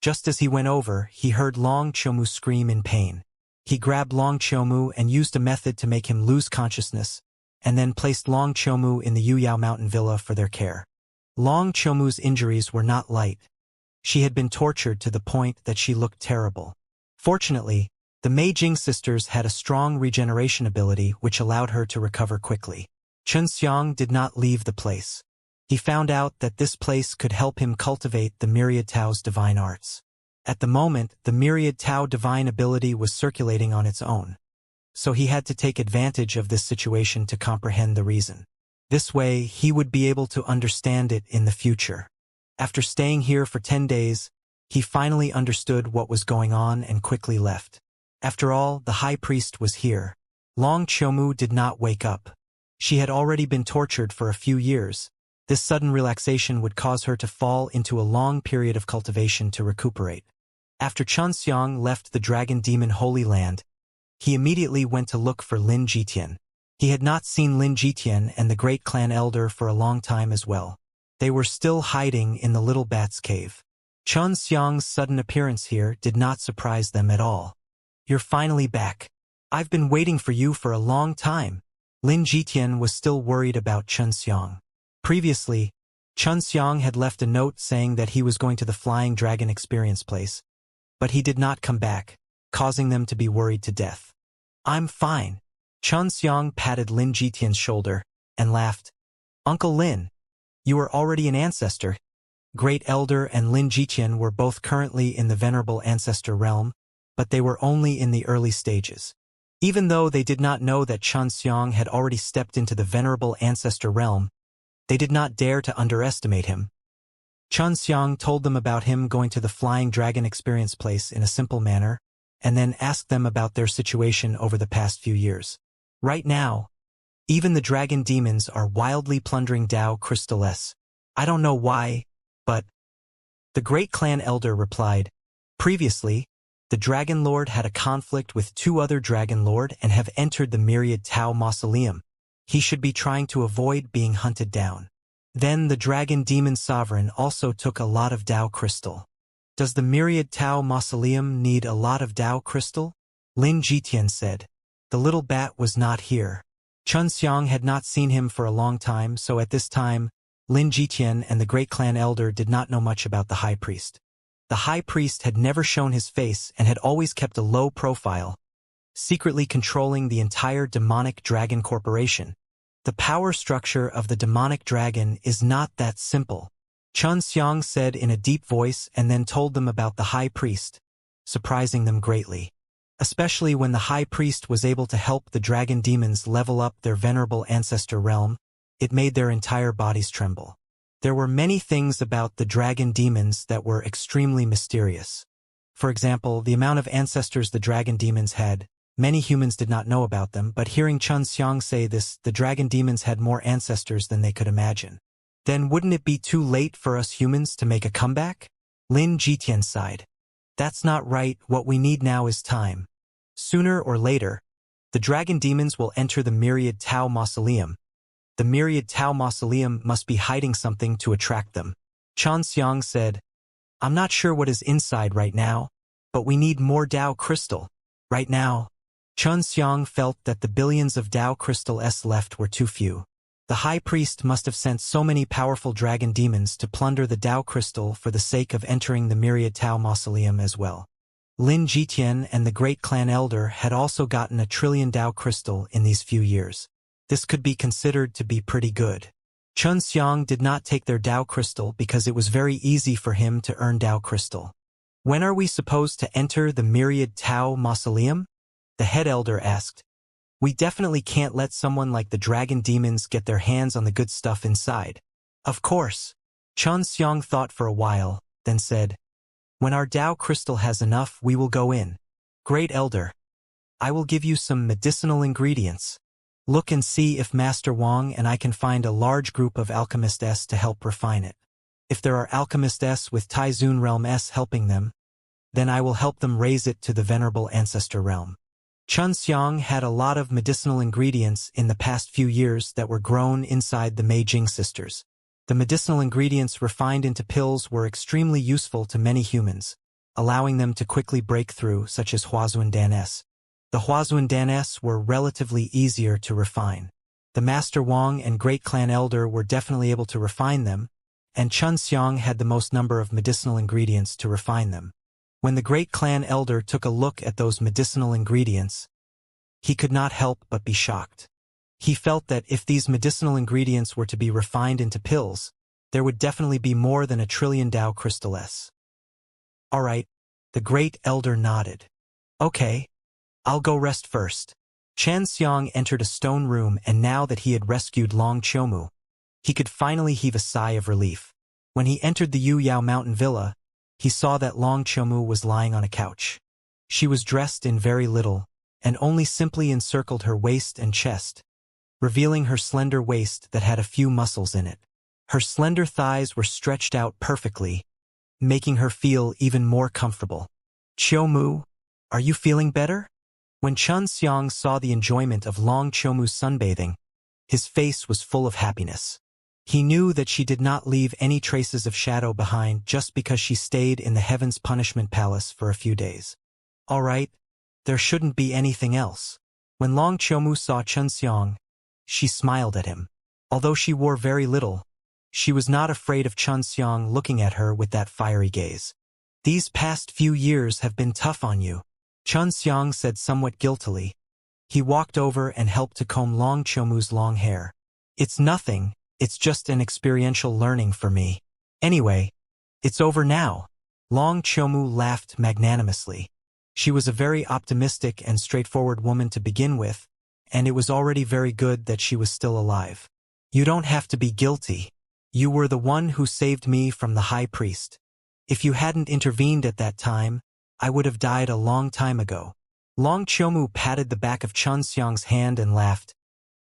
Just as he went over, he heard Long Qiumu scream in pain. He grabbed Long Qiumu and used a method to make him lose consciousness, and then placed Long Qiumu in the Yuyao Mountain Villa for their care. Long Qiumu's injuries were not light. She had been tortured to the point that she looked terrible. Fortunately, the Mei Jing sisters had a strong regeneration ability which allowed her to recover quickly. Chun Xiang did not leave the place. He found out that this place could help him cultivate the Myriad Tao's divine arts. At the moment, the Myriad Tao divine ability was circulating on its own, so he had to take advantage of this situation to comprehend the reason. This way, he would be able to understand it in the future. After staying here for 10 days, he finally understood what was going on and quickly left. After all, the high priest was here. Long Qiumu did not wake up. She had already been tortured for a few years. This sudden relaxation would cause her to fall into a long period of cultivation to recuperate. After Xianxia left the Dragon Demon Holy Land, he immediately went to look for Lin Jitian. He had not seen Lin Jitian and the great clan elder for a long time as well. They were still hiding in the little bat's cave. Xianxia's sudden appearance here did not surprise them at all. "You're finally back. I've been waiting for you for a long time." Lin Jitian was still worried about Xianxia. Previously, Xianxia had left a note saying that he was going to the Flying Dragon experience place, but he did not come back, causing them to be worried to death. "I'm fine." Xianxia patted Lin Jitian's shoulder and laughed. "Uncle Lin, you are already an ancestor." Great Elder and Lin Jitian were both currently in the Venerable Ancestor realm, but they were only in the early stages. Even though they did not know that Xianxia had already stepped into the Venerable Ancestor realm, they did not dare to underestimate him. Xianxia told them about him going to the Flying Dragon experience place in a simple manner, and then asked them about their situation over the past few years. Right now, even the dragon demons are wildly plundering Dao Crystal. I don't know why, but the great clan elder replied. Previously, the Dragon Lord had a conflict with two other Dragon Lord and have entered the Myriad Tao Mausoleum. He should be trying to avoid being hunted down. Then the Dragon Demon Sovereign also took a lot of Dao Crystal. Does the Myriad Tao Mausoleum need a lot of Dao Crystal? Lin Jitian said. The little bat was not here. Xianxia had not seen him for a long time, so at this time, Lin Jitian and the great clan elder did not know much about the high priest. The high priest had never shown his face and had always kept a low profile, secretly controlling the entire demonic dragon corporation. The power structure of the demonic dragon is not that simple, Xianxia said in a deep voice and then told them about the high priest, surprising them greatly. Especially when the high priest was able to help the dragon demons level up their venerable ancestor realm, it made their entire bodies tremble. There were many things about the dragon demons that were extremely mysterious. For example, the amount of ancestors the dragon demons had. Many humans did not know about them, but hearing Xianxia say this, the dragon demons had more ancestors than they could imagine. Then wouldn't it be too late for us humans to make a comeback? Lin Jitian sighed. That's not right, what we need now is time. Sooner or later, the dragon demons will enter the Myriad Tao Mausoleum. The Myriad Tao Mausoleum must be hiding something to attract them. Xianxia said, I'm not sure what is inside right now, but we need more Dao Crystal. Right now, Xianxia felt that the billions of Dao Crystals left were too few. The high priest must have sent so many powerful dragon demons to plunder the Dao Crystal for the sake of entering the Myriad Tao Mausoleum as well. Lin Jitian and the great clan elder had also gotten 1 trillion Dao Crystal in these few years. This could be considered to be pretty good. Xianxia did not take their Dao Crystal because it was very easy for him to earn Dao Crystal. When are we supposed to enter the Myriad Tao Mausoleum? The head elder asked. We definitely can't let someone like the dragon demons get their hands on the good stuff inside. Of course. Xianxia thought for a while, then said, when our Dao Crystal has enough, we will go in. Great Elder, I will give you some medicinal ingredients. Look and see if Master Wang and I can find a large group of alchemists to help refine it. If there are alchemists with Taizun Realm S helping them, then I will help them raise it to the Venerable Ancestor Realm. Xianxia had a lot of medicinal ingredients in the past few years that were grown inside the Meijing sisters. The medicinal ingredients refined into pills were extremely useful to many humans, allowing them to quickly break through, such as Huazuan S. The Huazuan S were relatively easier to refine. The Master Wang and Great Clan Elder were definitely able to refine them, and Xianxia had the most number of medicinal ingredients to refine them. When the Great Clan Elder took a look at those medicinal ingredients, he could not help but be shocked. He felt that if these medicinal ingredients were to be refined into pills, there would definitely be more than 1 trillion Dao Crystals. All right, the Great Elder nodded. Okay, I'll go rest first. Xianxia entered a stone room, and now that he had rescued Long Qiumu, he could finally heave a sigh of relief. When he entered the Yu Yao Mountain Villa, he saw that Long Qiumu was lying on a couch. She was dressed in very little, and only simply encircled her waist and chest. revealing her slender waist that had a few muscles in it. Her slender thighs were stretched out perfectly, making her feel even more comfortable. Qiumu, are you feeling better? When Xianxia saw the enjoyment of Long Qiumu's sunbathing, his face was full of happiness. He knew that she did not leave any traces of shadow behind just because she stayed in the Heaven's Punishment Palace for a few days. All right, there shouldn't be anything else. When Long Qiumu saw Xianxia, she smiled at him. Although she wore very little, she was not afraid of Xianxia looking at her with that fiery gaze. These past few years have been tough on you, Xianxia said somewhat guiltily. He walked over and helped to comb Long Qiumu's long hair. It's nothing, it's just an experiential learning for me. Anyway, it's over now. Long Qiumu laughed magnanimously. She was a very optimistic and straightforward woman to begin with, and it was already very good that she was still alive. You don't have to be guilty. You were the one who saved me from the high priest. If you hadn't intervened at that time, I would have died a long time ago. Long Qiumu patted the back of Xianxia's hand and laughed.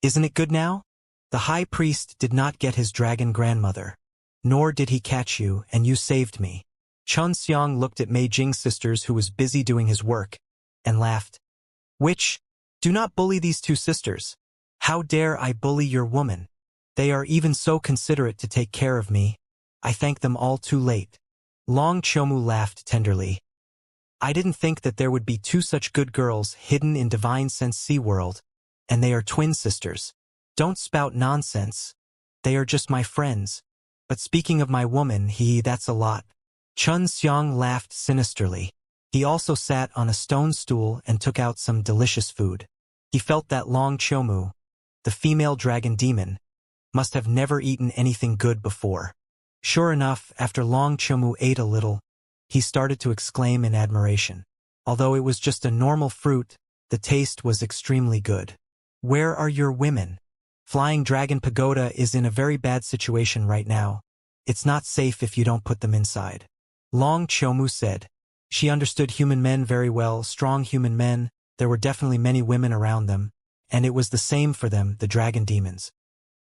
Isn't it good now? The high priest did not get his dragon grandmother. Nor did he catch you, and you saved me. Xianxia looked at Mei Jing's sisters who was busy doing his work, and laughed. Which? Do not bully these two sisters. How dare I bully your woman? They are even so considerate to take care of me. I thank them all too late. Long Qiumu laughed tenderly. I didn't think that there would be two such good girls hidden in Divine Sense Sea World, and they are twin sisters. Don't spout nonsense. They are just my friends. But speaking of my woman, that's a lot. Xianxia laughed sinisterly. He also sat on a stone stool and took out some delicious food. He felt that Long Qiumu, the female dragon demon, must have never eaten anything good before. Sure enough, after Long Qiumu ate a little, he started to exclaim in admiration. Although it was just a normal fruit, the taste was extremely good. Where are your women? Flying Dragon Pagoda is in a very bad situation right now. It's not safe if you don't put them inside. Long Qiumu said. She understood human men very well, strong human men. There were definitely many women around them, and it was the same for them, the dragon demons.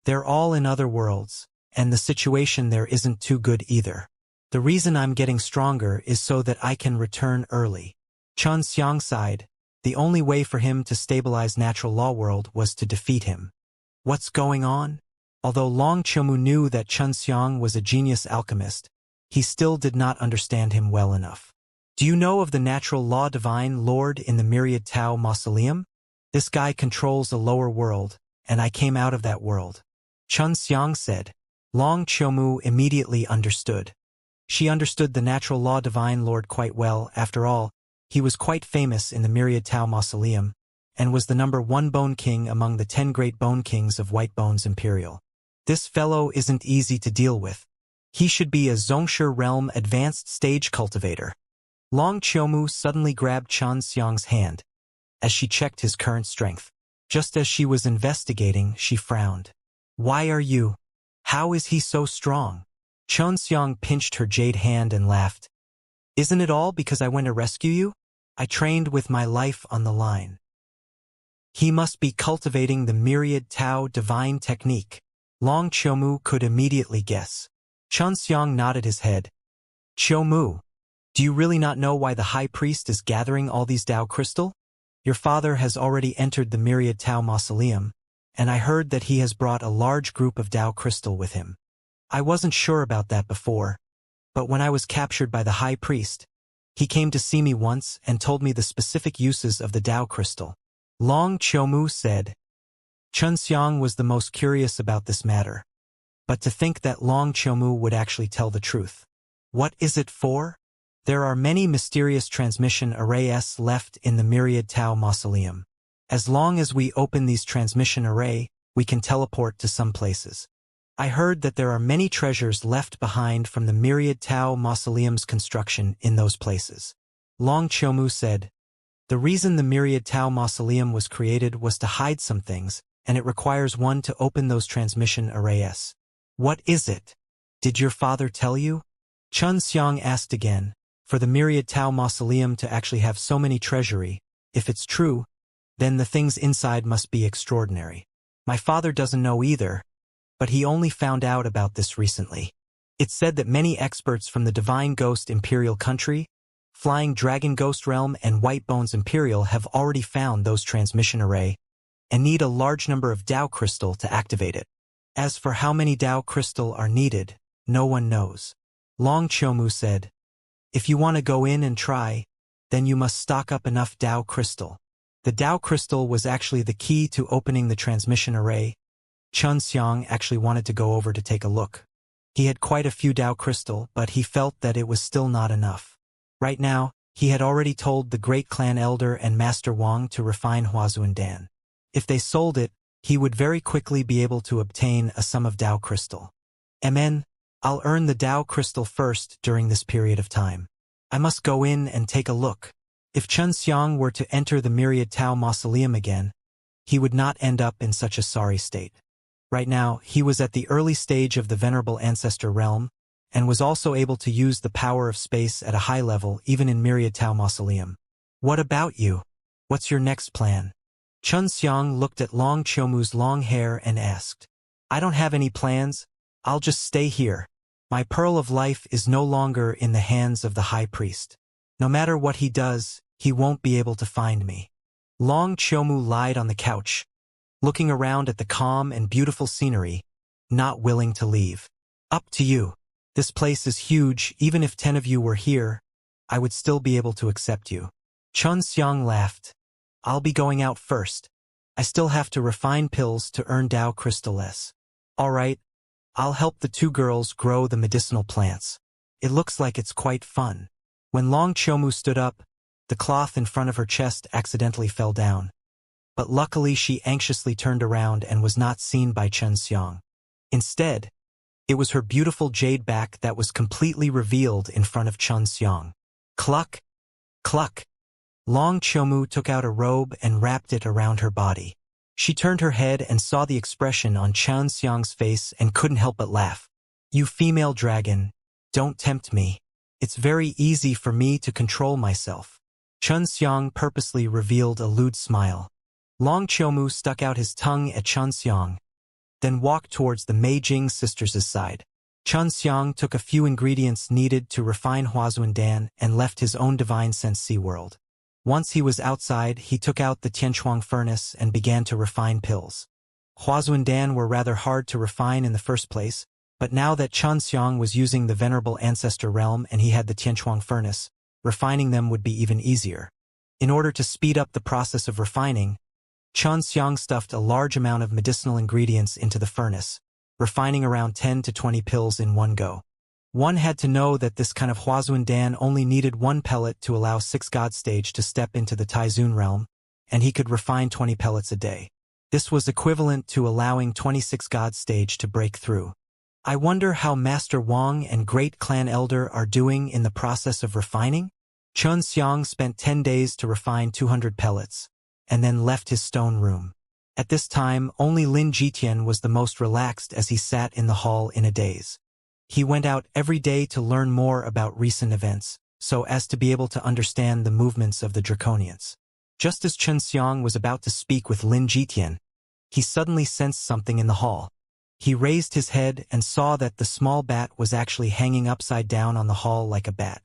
They're all in other worlds, and the situation there isn't too good either. The reason I'm getting stronger is so that I can return early. Xianxia sighed. The only way for him to stabilize natural law world was to defeat him. What's going on? Although Long Qiumu knew that Xianxia was a genius alchemist, he still did not understand him well enough. Do you know of the natural law divine lord in the Myriad Tao Mausoleum? This guy controls a lower world, and I came out of that world. Xianxia said. Long Qiumu immediately understood. She understood the natural law divine lord quite well. After all, he was quite famous in the Myriad Tao Mausoleum, and was the #1 bone king among the 10 great bone kings of White Bones Imperial. This fellow isn't easy to deal with. He should be a Zhongshe realm advanced stage cultivator. Long Qiumu suddenly grabbed Xianxia's hand, as she checked his current strength. Just as she was investigating, she frowned. Why are you? How is he so strong? Xianxia pinched her jade hand and laughed. Isn't it all because I went to rescue you? I trained with my life on the line. He must be cultivating the Myriad Tao divine technique. Long Qiumu could immediately guess. Xianxia nodded his head. Qiumu, do you really not know why the high priest is gathering all these Tao crystal? Your father has already entered the Myriad Tao Mausoleum, and I heard that he has brought a large group of Tao crystal with him. I wasn't sure about that before, but when I was captured by the high priest, he came to see me once and told me the specific uses of the Tao crystal. Long Qiumu said. Xianxia was the most curious about this matter. But to think that Long Qiumu would actually tell the truth. What is it for? There are many mysterious transmission arrays left in the Myriad Tao Mausoleum. As long as we open these transmission array, we can teleport to some places. I heard that there are many treasures left behind from the Myriad Tao Mausoleum's construction in those places. Long Qiumu said. The reason the Myriad Tao Mausoleum was created was to hide some things, and it requires one to open those transmission arrays. What is it? Did your father tell you? Xianxia asked again. For the Myriad Tao Mausoleum to actually have so many treasury, if it's true, then the things inside must be extraordinary. My father doesn't know either, but he only found out about this recently. It's said that many experts from the Divine Ghost Imperial Country, Flying Dragon Ghost Realm and White Bones Imperial have already found those transmission array and need a large number of Dao Crystal to activate it. As for how many Dao Crystal are needed, no one knows. Long Chomu said, if you want to go in and try, then you must stock up enough Dao Crystal. The Dao Crystal was actually the key to opening the transmission array. Xianxia actually wanted to go over to take a look. He had quite a few Dao Crystal, but he felt that it was still not enough. Right now, he had already told the great clan elder and Master Wang to refine Huazuandan. If they sold it, he would very quickly be able to obtain a sum of Dao Crystal. Amen. I'll earn the Dao Crystal first during this period of time. I must go in and take a look. If Xianxia were to enter the Myriad Tao Mausoleum again, he would not end up in such a sorry state. Right now, he was at the early stage of the Venerable Ancestor realm, and was also able to use the power of space at a high level even in Myriad Tao Mausoleum. What about you? What's your next plan? Xianxia looked at Long Chomu's long hair and asked, I don't have any plans, I'll just stay here. My pearl of life is no longer in the hands of the high priest. No matter what he does, he won't be able to find me. Long Chomu lied on the couch, looking around at the calm and beautiful scenery, not willing to leave. Up to you. This place is huge, even if 10 of you were here, I would still be able to accept you. Xianxia laughed. I'll be going out first. I still have to refine pills to earn Dao Crystal S. All right, I'll help the two girls grow the medicinal plants. It looks like it's quite fun. When Long Chomu stood up, the cloth in front of her chest accidentally fell down. But luckily she anxiously turned around and was not seen by Xianxia. Instead, it was her beautiful jade back that was completely revealed in front of Xianxia. Cluck! Cluck! Long Chomu took out a robe and wrapped it around her body. She turned her head and saw the expression on Xianxia's face and couldn't help but laugh. You female dragon, don't tempt me. It's very easy for me to control myself. Xianxia purposely revealed a lewd smile. Long Chomu stuck out his tongue at Xianxia, then walked towards the Meijing sisters' side. Xianxia took a few ingredients needed to refine Huazuandan and left his own divine sense sea world. Once he was outside, he took out the Tianchuang furnace and began to refine pills. Huazuandan were rather hard to refine in the first place, but now that Xianxia was using the Venerable Ancestor realm and he had the Tianchuang furnace, refining them would be even easier. In order to speed up the process of refining, Xianxia stuffed a large amount of medicinal ingredients into the furnace, refining around 10 to 20 pills in one go. One had to know that this kind of Huazuandan only needed one pellet to allow 6 God stage to step into the Taizun realm, and he could refine 20 pellets a day. This was equivalent to allowing 26 God stage to break through. I wonder how Master Wang and Great Clan Elder are doing in the process of refining? Xianxia spent 10 days to refine 200 pellets, and then left his stone room. At this time, only Lin Jitian was the most relaxed as he sat in the hall in a daze. He went out every day to learn more about recent events, so as to be able to understand the movements of the Draconians. Just as Xianxia was about to speak with Lin Jitian, he suddenly sensed something in the hall. He raised his head and saw that the small bat was actually hanging upside down on the hall like a bat.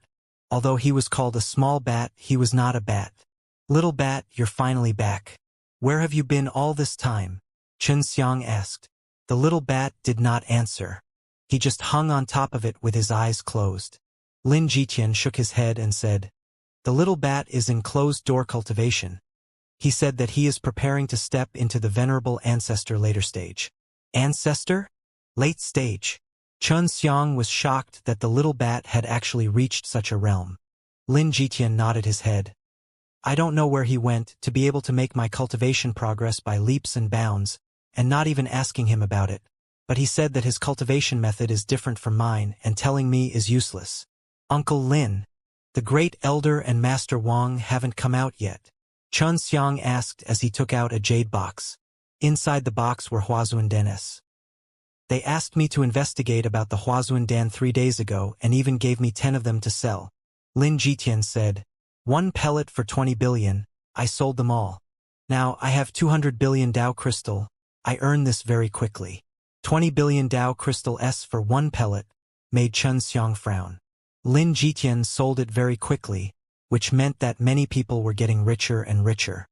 Although he was called a small bat, he was not a bat. Little bat, you're finally back. Where have you been all this time? Xianxia asked. The little bat did not answer. He just hung on top of it with his eyes closed. Lin Jitian shook his head and said, The little bat is in closed-door cultivation. He said that he is preparing to step into the Venerable Ancestor later stage. Ancestor? Late stage. Xianxia was shocked that the little bat had actually reached such a realm. Lin Jitian nodded his head. I don't know where he went to be able to make my cultivation progress by leaps and bounds, and not even asking him about it. But he said that his cultivation method is different from mine and telling me is useless. Uncle Lin, the great elder and Master Wang haven't come out yet. Xianxia asked as he took out a jade box. Inside the box were Huazuandanes. They asked me to investigate about the Huazuandan 3 days ago and even gave me 10 of them to sell. Lin Jitian said, 1 pellet for 20 billion, I sold them all. Now I have 200 billion Dao Crystal, I earned this very quickly. 20 billion Dao Crystal S for one pellet made Xianxia frown. Lin Jitian sold it very quickly, which meant that many people were getting richer and richer.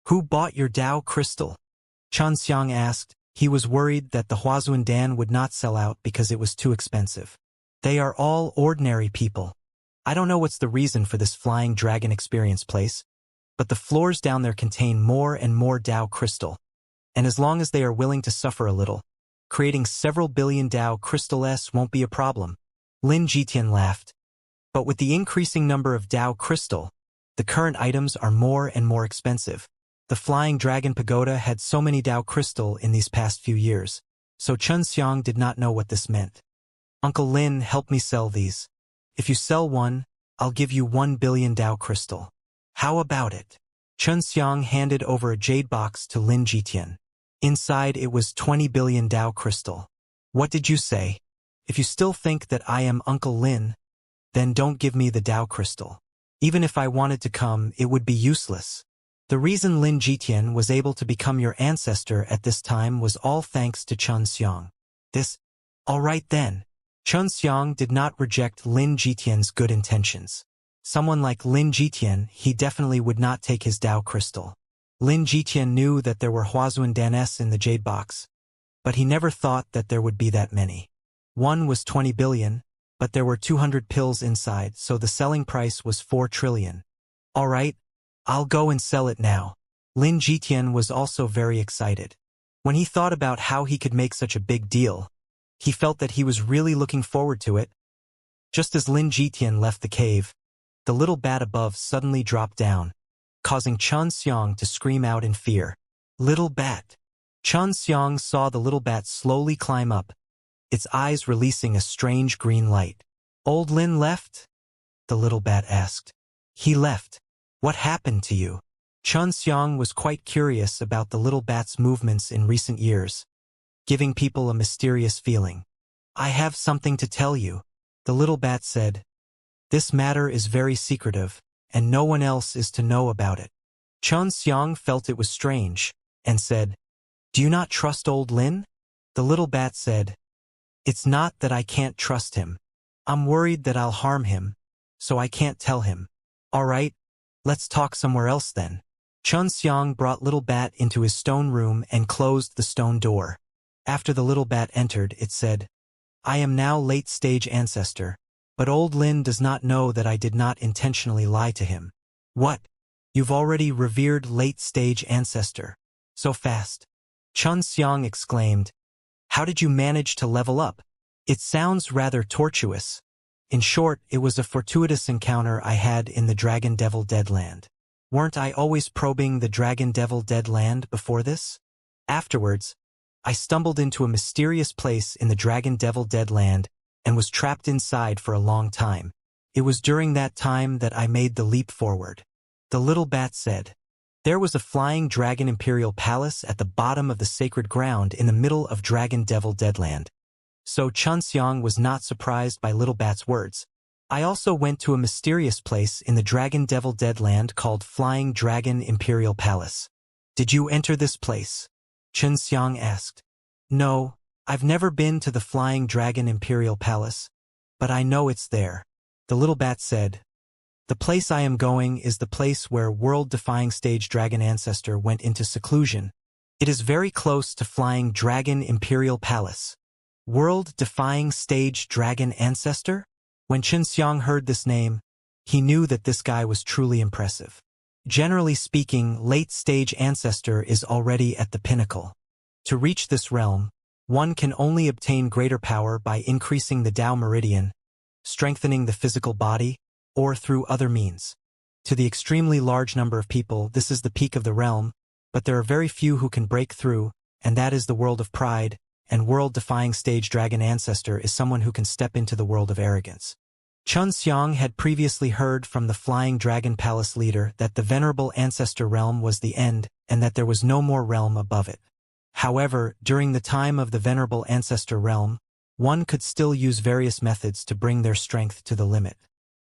Who bought your Dao Crystal? Xianxia asked. He was worried that the Huazuan Dan would not sell out because it was too expensive. They are all ordinary people. I don't know what's the reason for this flying dragon experience place, but the floors down there contain more and more Dao Crystal. And as long as they are willing to suffer a little, creating several billion Dao Crystal S won't be a problem. Lin Jitian laughed. But with the increasing number of Dao Crystal, the current items are more and more expensive. The Flying Dragon Pagoda had so many Dao Crystal in these past few years, so Xianxia did not know what this meant. Uncle Lin, help me sell these. If you sell one, I'll give you 1 billion Dao Crystal. How about it? Xianxia handed over a jade box to Lin Jitian. Inside it was 20 billion Dao Crystal. What did you say? If you still think that I am Uncle Lin, then don't give me the Dao Crystal. Even if I wanted to come, it would be useless. The reason Lin Jitian was able to become your ancestor at this time was all thanks to Xianxia. All right then. Xianxia did not reject Lin Jitian's good intentions. Someone like Lin Jitian, he definitely would not take his Dao Crystal. Lin Jitian knew that there were Huazuan Danes in the jade box, but he never thought that there would be that many. One was 20 billion, but there were 200 pills inside, so the selling price was 4 trillion. All right, I'll go and sell it now. Lin Jitian was also very excited. When he thought about how he could make such a big deal, he felt that he was really looking forward to it. Just as Lin Jitian left the cave, the little bat above suddenly dropped down, causing Xianxia to scream out in fear. Little bat. Xianxia saw the little bat slowly climb up, its eyes releasing a strange green light. Old Lin left? The little bat asked. He left. What happened to you? Xianxia was quite curious about the little bat's movements in recent years, giving people a mysterious feeling. I have something to tell you, the little bat said. This matter is very secretive, and no one else is to know about it. Xianxia felt it was strange, and said, Do you not trust old Lin? The little bat said, It's not that I can't trust him. I'm worried that I'll harm him, so I can't tell him. All right, let's talk somewhere else then. Xianxia brought little bat into his stone room and closed the stone door. After the little bat entered, it said, I am now late-stage ancestor, but old Lin does not know that I did not intentionally lie to him. What? You've already revered late-stage ancestor. So fast. Xianxia exclaimed. How did you manage to level up? It sounds rather tortuous. In short, it was a fortuitous encounter I had in the Dragon Devil Deadland. Weren't I always probing the Dragon Devil Deadland before this? Afterwards, I stumbled into a mysterious place in the Dragon Devil Deadland and was trapped inside for a long time. It was during that time that I made the leap forward. The little bat said. There was a flying dragon imperial palace at the bottom of the sacred ground in the middle of Dragon Devil Deadland. So Xianxia was not surprised by little bat's words. I also went to a mysterious place in the Dragon Devil Deadland called Flying Dragon Imperial Palace. Did you enter this place? Xianxia asked. No, I've never been to the Flying Dragon Imperial Palace, but I know it's there. The little bat said. The place I am going is the place where world-defying stage dragon ancestor went into seclusion. It is very close to Flying Dragon Imperial Palace. World-defying stage dragon ancestor? When Xianxia heard this name, he knew that this guy was truly impressive. Generally speaking, late-stage ancestor is already at the pinnacle. To reach this realm, one can only obtain greater power by increasing the Tao meridian, strengthening the physical body, or through other means. To the extremely large number of people, this is the peak of the realm, but there are very few who can break through, and that is the world of pride, and world-defying stage dragon ancestor is someone who can step into the world of arrogance. Xianxia had previously heard from the Flying Dragon Palace leader that the Venerable Ancestor realm was the end, and that there was no more realm above it. However, during the time of the Venerable Ancestor realm, one could still use various methods to bring their strength to the limit.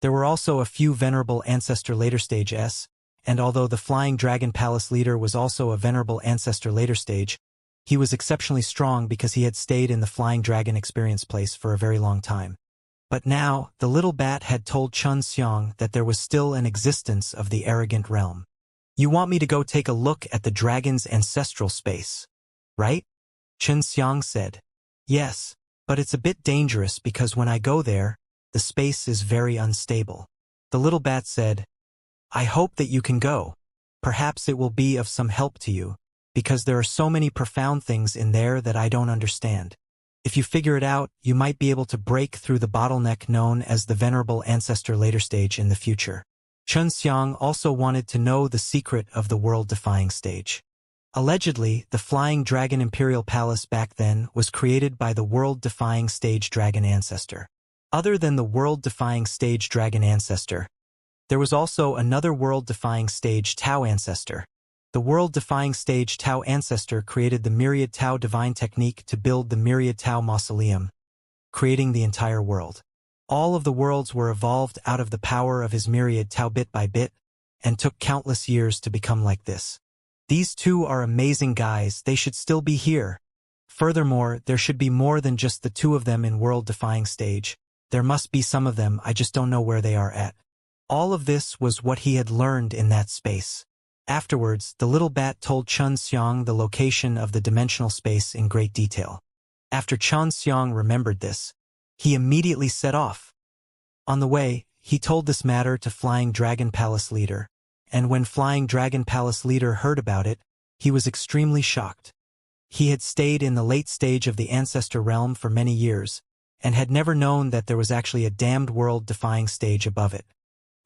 There were also a few Venerable Ancestor later stage S, and although the Flying Dragon Palace leader was also a Venerable Ancestor later stage, He was exceptionally strong because he had stayed in the Flying Dragon experience place for a very long time. But now, the little bat had told Xianxia that there was still an existence of the arrogant realm. You want me to go take a look at the dragon's ancestral space, right? Xianxia said. Yes, but it's a bit dangerous because when I go there, the space is very unstable. The little bat said, I hope that you can go. Perhaps it will be of some help to you, because there are so many profound things in there that I don't understand. If you figure it out, you might be able to break through the bottleneck known as the Venerable Ancestor later stage in the future. Xianxia also wanted to know the secret of the world-defying stage. Allegedly, the Flying Dragon Imperial Palace back then was created by the world-defying stage dragon ancestor. Other than the world-defying stage dragon ancestor, there was also another world-defying stage Tao ancestor. The world-defying stage Tao ancestor created the Myriad Tao divine technique to build the Myriad Tao mausoleum, creating the entire world. All of the worlds were evolved out of the power of his Myriad Tao bit by bit, and took countless years to become like this. These two are amazing guys, they should still be here. Furthermore, there should be more than just the two of them in world-defying stage. There must be some of them, I just don't know where they are at. All of this was what he had learned in that space. Afterwards, the little bat told Xianxia the location of the dimensional space in great detail. After Xianxia remembered this, he immediately set off. On the way, he told this matter to Flying Dragon Palace leader, and when Flying Dragon Palace leader heard about it, he was extremely shocked. He had stayed in the late stage of the Ancestor realm for many years, and had never known that there was actually a damned world-defying stage above it.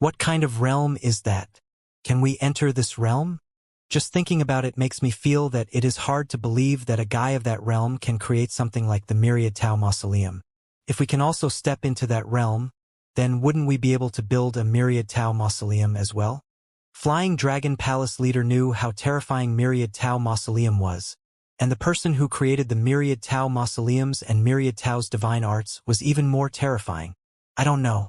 What kind of realm is that? Can we enter this realm? Just thinking about it makes me feel that it is hard to believe that a guy of that realm can create something like the Myriad Tao Mausoleum. If we can also step into that realm, then wouldn't we be able to build a Myriad Tao Mausoleum as well? Flying Dragon Palace leader knew how terrifying Myriad Tao Mausoleum was, and the person who created the Myriad Tao Mausoleums and Myriad Tao's divine arts was even more terrifying. I don't know.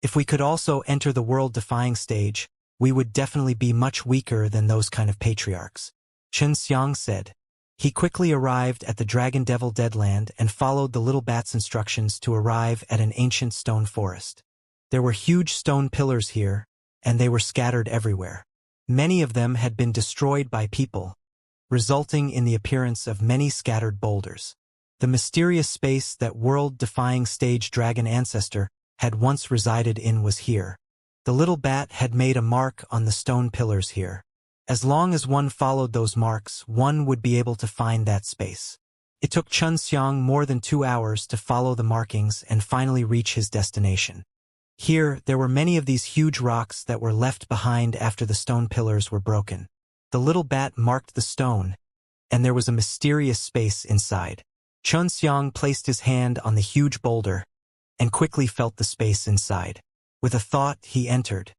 If we could also enter the world-defying stage, we would definitely be much weaker than those kind of patriarchs. Xianxia said. He quickly arrived at the Dragon Devil Deadland and followed the little bat's instructions to arrive at an ancient stone forest. There were huge stone pillars here, and they were scattered everywhere. Many of them had been destroyed by people, resulting in the appearance of many scattered boulders. The mysterious space that world-defying stage dragon ancestor had once resided in was here. The little bat had made a mark on the stone pillars here. As long as one followed those marks, one would be able to find that space. It took Xianxia more than 2 hours to follow the markings and finally reach his destination. Here, there were many of these huge rocks that were left behind after the stone pillars were broken. The little bat marked the stone, and there was a mysterious space inside. Xianxia placed his hand on the huge boulder and quickly felt the space inside. With a thought, he entered.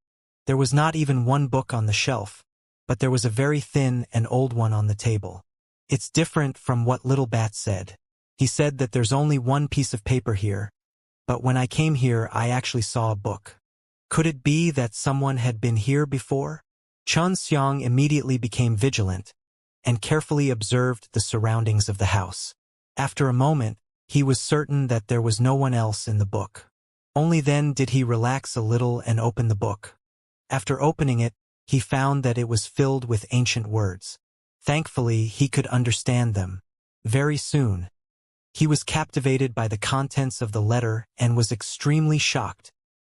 There was not even one book on the shelf, but there was a very thin and old one on the table. It's different from what little bat said. He said that there's only one piece of paper here, but when I came here I actually saw a book. Could it be that someone had been here before? Xianxia immediately became vigilant and carefully observed the surroundings of the house. After a moment, he was certain that there was no one else in the book. Only then did he relax a little and open the book. After opening it, he found that it was filled with ancient words. Thankfully, he could understand them. Very soon, he was captivated by the contents of the letter and was extremely shocked.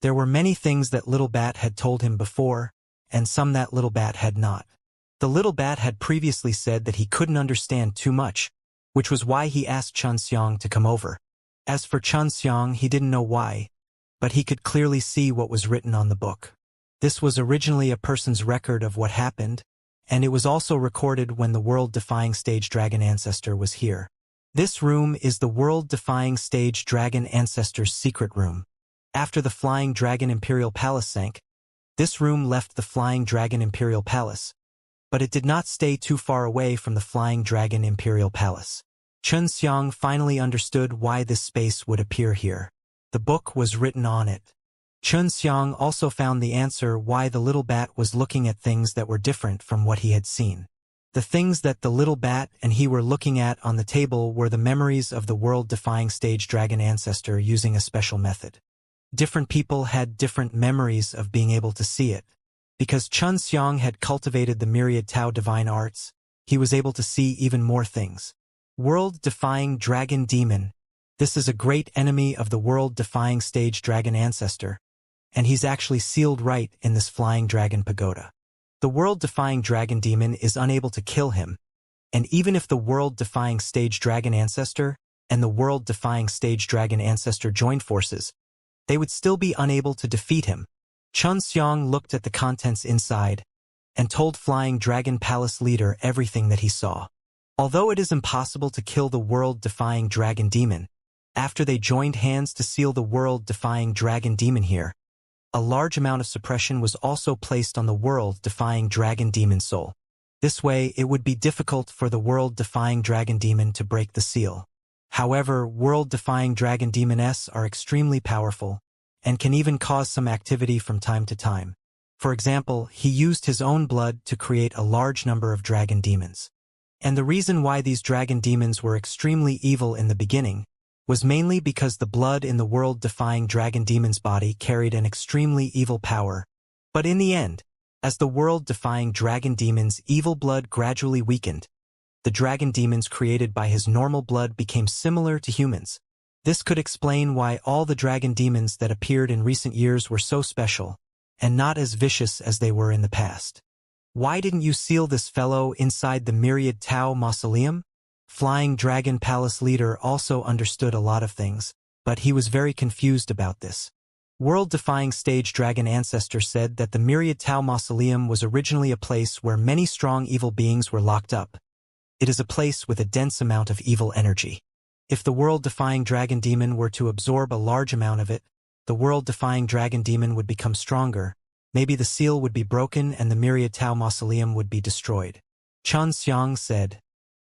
There were many things that Little Bat had told him before, and some that Little Bat had not. The Little Bat had previously said that he couldn't understand too much, which was why he asked Xianxia to come over. As for Xianxia, he didn't know why, but he could clearly see what was written on the book. This was originally a person's record of what happened, and it was also recorded when the world-defying stage dragon ancestor was here. This room is the world-defying stage dragon ancestor's secret room. After the Flying Dragon Imperial Palace sank, this room left the Flying Dragon Imperial Palace, but it did not stay too far away from the Flying Dragon Imperial Palace. Xianxia finally understood why this space would appear here. The book was written on it. Xianxia also found the answer why the little bat was looking at things that were different from what he had seen. The things that the little bat and he were looking at on the table were the memories of the world-defying stage dragon ancestor using a special method. Different people had different memories of being able to see it. Because Xianxia had cultivated the myriad Tao divine arts, he was able to see even more things. World-defying dragon demon. This is a great enemy of the world-defying stage dragon ancestor, and he's actually sealed right in this flying dragon pagoda. The world-defying dragon demon is unable to kill him, and even if the world-defying stage dragon ancestor and the world-defying stage dragon ancestor joined forces, they would still be unable to defeat him. Xianxia looked at the contents inside and told Flying Dragon Palace leader everything that he saw. Although it is impossible to kill the world-defying dragon demon, after they joined hands to seal the world-defying dragon demon here, a large amount of suppression was also placed on the world-defying dragon demon soul. This way, it would be difficult for the world-defying dragon demon to break the seal. However, world-defying dragon demons are extremely powerful and can even cause some activity from time to time. For example, he used his own blood to create a large number of dragon demons. And the reason why these dragon demons were extremely evil in the beginning was mainly because the blood in the world-defying dragon demon's body carried an extremely evil power. But in the end, as the world-defying dragon demon's evil blood gradually weakened, the dragon demons created by his normal blood became similar to humans. This could explain why all the dragon demons that appeared in recent years were so special, and not as vicious as they were in the past. Why didn't you seal this fellow inside the Myriad Tao Mausoleum? Flying Dragon Palace leader also understood a lot of things, but he was very confused about this. World-defying stage dragon ancestor said that the Myriad Tao Mausoleum was originally a place where many strong evil beings were locked up. It is a place with a dense amount of evil energy. If the world-defying dragon demon were to absorb a large amount of it, the world-defying dragon demon would become stronger. Maybe the seal would be broken and the Myriad Tao Mausoleum would be destroyed. Xianxia said.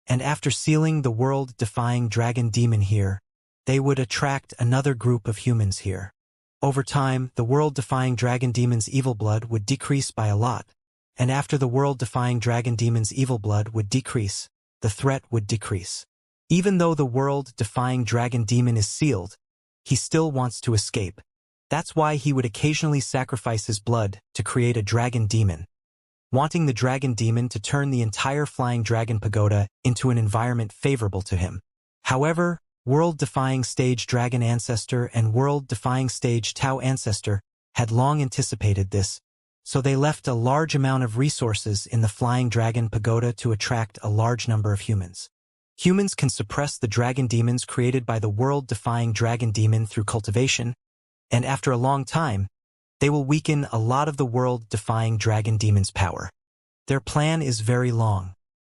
And after sealing the world-defying dragon demon here, they would attract another group of humans here. Over time, the world-defying dragon demon's evil blood would decrease by a lot, and after the world-defying dragon demon's evil blood would decrease, the threat would decrease. Even though the world-defying dragon demon is sealed, he still wants to escape. That's why he would occasionally sacrifice his blood to create a dragon demon, wanting the dragon demon to turn the entire flying dragon pagoda into an environment favorable to him. However, world-defying stage dragon ancestor and world-defying stage Tao ancestor had long anticipated this, so they left a large amount of resources in the flying dragon pagoda to attract a large number of humans. Humans can suppress the dragon demons created by the world-defying dragon demon through cultivation, and after a long time, they will weaken a lot of the world-defying dragon demon's power. Their plan is very long.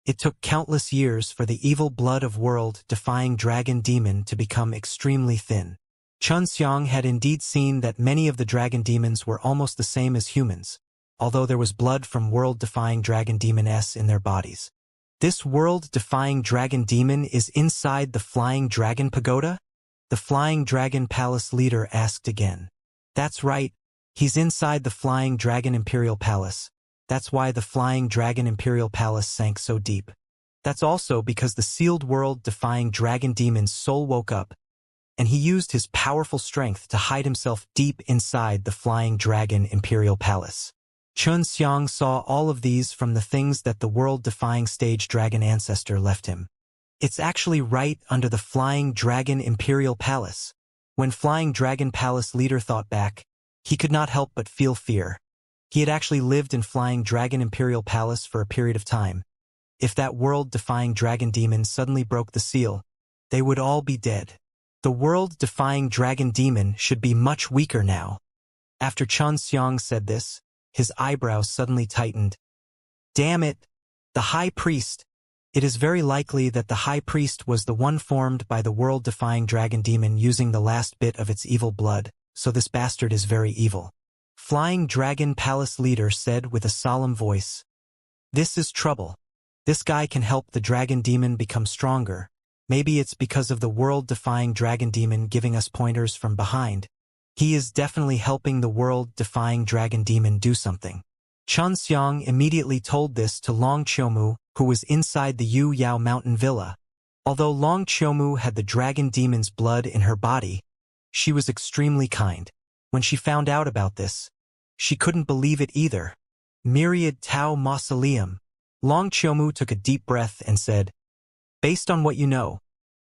It took countless years for the evil blood of world-defying dragon demon to become extremely thin. Xianxia had indeed seen that many of the dragon demons were almost the same as humans, although there was blood from world-defying dragon demon-s in their bodies. This world-defying dragon demon is inside the flying dragon pagoda? The flying dragon palace leader asked again. That's right. He's inside the Flying Dragon Imperial Palace. That's why the Flying Dragon Imperial Palace sank so deep. That's also because the sealed world-defying dragon demon's soul woke up, and he used his powerful strength to hide himself deep inside the Flying Dragon Imperial Palace. Xianxia saw all of these from the things that the world-defying stage dragon ancestor left him. It's actually right under the Flying Dragon Imperial Palace. When Flying Dragon Palace leader thought back, he could not help but feel fear. He had actually lived in Flying Dragon Imperial Palace for a period of time. If that world-defying dragon demon suddenly broke the seal, they would all be dead. The world-defying dragon demon should be much weaker now. After Xianxia said this, his eyebrows suddenly tightened. Damn it! The High Priest! It is very likely that the High Priest was the one formed by the world-defying dragon demon using the last bit of its evil blood, so this bastard is very evil. Flying Dragon Palace leader said with a solemn voice. This is trouble. This guy can help the dragon demon become stronger. Maybe it's because of the world-defying dragon demon giving us pointers from behind. He is definitely helping the world-defying dragon demon do something. Xianxia immediately told this to Long Qiumu, who was inside the Yu Yao mountain villa. Although Long Qiumu had the dragon demon's blood in her body, she was extremely kind. When she found out about this, she couldn't believe it either. Myriad Tao Mausoleum. Long Qiumu took a deep breath and said, "Based on what you know,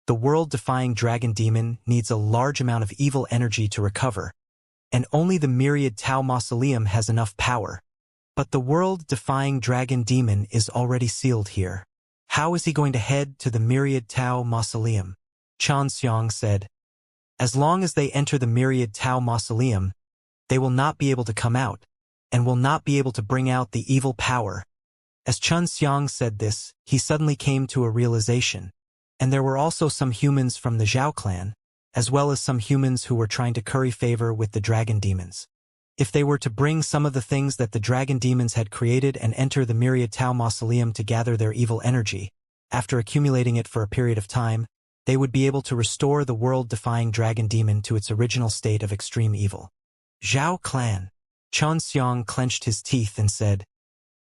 the world-defying dragon demon needs a large amount of evil energy to recover, and only the Myriad Tao Mausoleum has enough power. But the world-defying dragon demon is already sealed here. How is he going to head to the Myriad Tao Mausoleum?" Xianxia said, "As long as they enter the Myriad Tao Mausoleum, they will not be able to come out, and will not be able to bring out the evil power." As Xianxia said this, he suddenly came to a realization. And there were also some humans from the Zhao clan, as well as some humans who were trying to curry favor with the dragon demons. If they were to bring some of the things that the dragon demons had created and enter the Myriad Tao Mausoleum to gather their evil energy, after accumulating it for a period of time, they would be able to restore the world-defying dragon demon to its original state of extreme evil. Zhao clan. Xianxia clenched his teeth and said,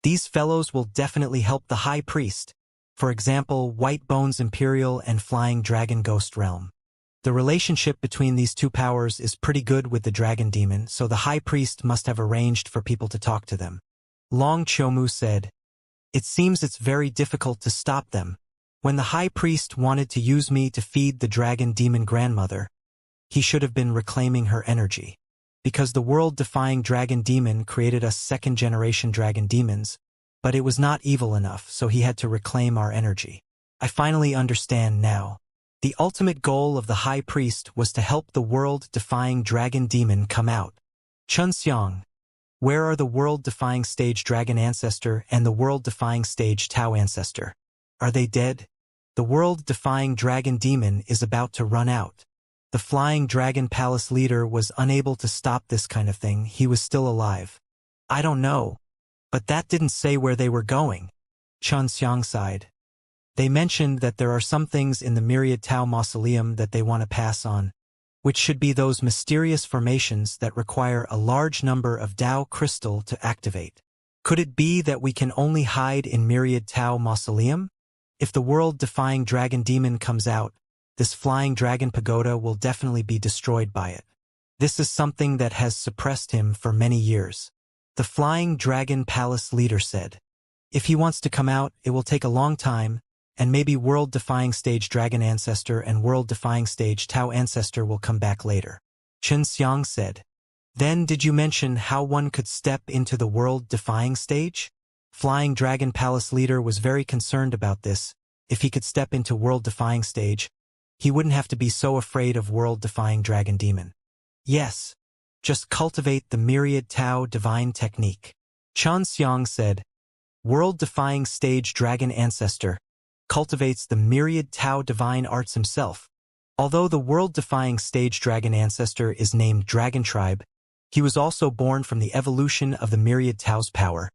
"These fellows will definitely help the High Priest. For example, White Bones Imperial and Flying Dragon Ghost Realm. The relationship between these two powers is pretty good with the dragon demon, so the High Priest must have arranged for people to talk to them." Long Qiumu said, "It seems it's very difficult to stop them. When the High Priest wanted to use me to feed the dragon demon grandmother, he should have been reclaiming her energy. Because the world-defying dragon demon created us second-generation dragon demons, but it was not evil enough, so he had to reclaim our energy. I finally understand now. The ultimate goal of the High Priest was to help the world-defying dragon demon come out. Xianxia, where are the world-defying stage dragon ancestor and the world-defying stage Tao ancestor? Are they dead? The world-defying dragon demon is about to run out. The Flying Dragon Palace leader was unable to stop this kind of thing. He was still alive. I don't know. But that didn't say where they were going." Xianxia sighed. "They mentioned that there are some things in the Myriad Tao Mausoleum that they want to pass on, which should be those mysterious formations that require a large number of Tao crystal to activate. Could it be that we can only hide in Myriad Tao Mausoleum? If the world-defying dragon demon comes out, this flying dragon pagoda will definitely be destroyed by it. This is something that has suppressed him for many years." The Flying Dragon Palace leader said, "If he wants to come out, it will take a long time, and maybe world-defying stage dragon ancestor and world-defying stage Tao ancestor will come back later." Xianxia said, "Then did you mention how one could step into the world-defying stage?" Flying Dragon Palace leader was very concerned about this. If he could step into world-defying stage, he wouldn't have to be so afraid of world-defying dragon demon. "Yes. Just cultivate the Myriad Tao divine technique." Xianxia said, "World-defying stage dragon ancestor cultivates the Myriad Tao divine arts himself. Although the world-defying stage dragon ancestor is named Dragon Tribe, he was also born from the evolution of the Myriad Tao's power,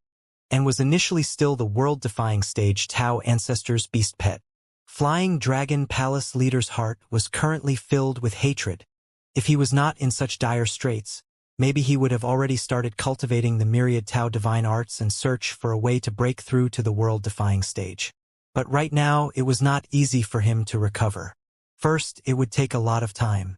and was initially still the world-defying stage Tao ancestor's beast pet." Flying Dragon Palace leader's heart was currently filled with hatred. If he was not in such dire straits, maybe he would have already started cultivating the Myriad Tao divine arts and search for a way to break through to the world-defying stage. But right now, it was not easy for him to recover. First, it would take a lot of time.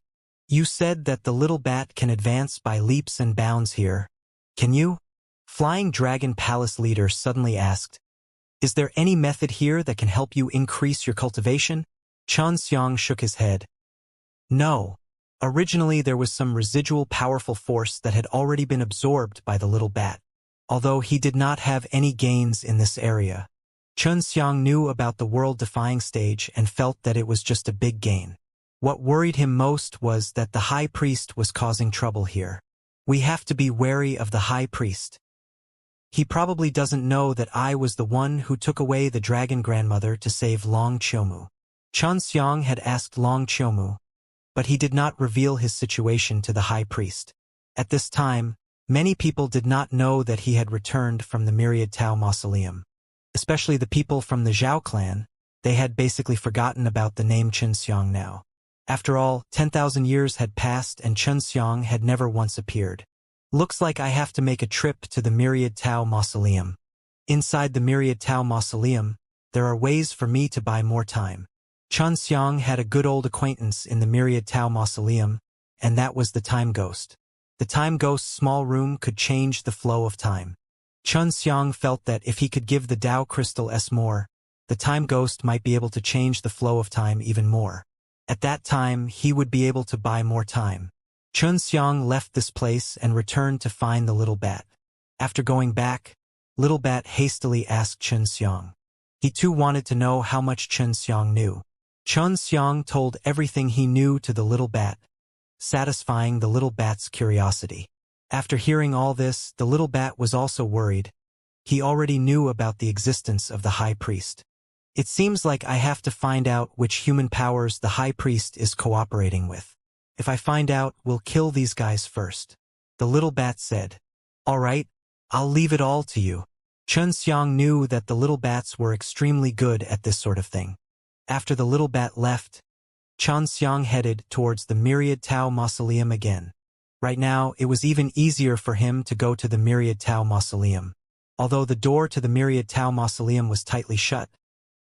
"You said that the little bat can advance by leaps and bounds here. Can you?" Flying Dragon Palace leader suddenly asked, "Is there any method here that can help you increase your cultivation?" Xianxia shook his head. "No. Originally there was some residual powerful force that had already been absorbed by the little bat, although he did not have any gains in this area. Xianxia knew about the world-defying stage and felt that it was just a big gain. What worried him most was that the High Priest was causing trouble here. We have to be wary of the High Priest. He probably doesn't know that I was the one who took away the dragon grandmother to save Long Qiumu." Xianxia had asked Long Qiumu, but he did not reveal his situation to the High Priest. At this time, many people did not know that he had returned from the Myriad Tao Mausoleum. Especially the people from the Zhao clan, they had basically forgotten about the name Xianxia now. After all, 10,000 years had passed and Xianxia had never once appeared. Looks like I have to make a trip to the Myriad Tau Mausoleum. Inside the Myriad Tau Mausoleum, there are ways for me to buy more time. Xianxia had a good old acquaintance in the Myriad Tau Mausoleum, and that was the Time Ghost. The Time Ghost's small room could change the flow of time. Xianxia felt that if he could give the Tao Crystal S more, the Time Ghost might be able to change the flow of time even more. At that time, he would be able to buy more time. Xianxia left this place and returned to find the little bat. After going back, Little Bat hastily asked Xianxia. He too wanted to know how much Xianxia knew. Xianxia told everything he knew to the little bat, satisfying the little bat's curiosity. After hearing all this, the little bat was also worried. He already knew about the existence of the High Priest. It seems like I have to find out which human powers the High Priest is cooperating with. If I find out, we'll kill these guys first. The little bat said. All right, I'll leave it all to you. Xianxia knew that the little bats were extremely good at this sort of thing. After the little bat left, Xianxia headed towards the Myriad Tau Mausoleum again. Right now, it was even easier for him to go to the Myriad Tau Mausoleum. Although the door to the Myriad Tau Mausoleum was tightly shut,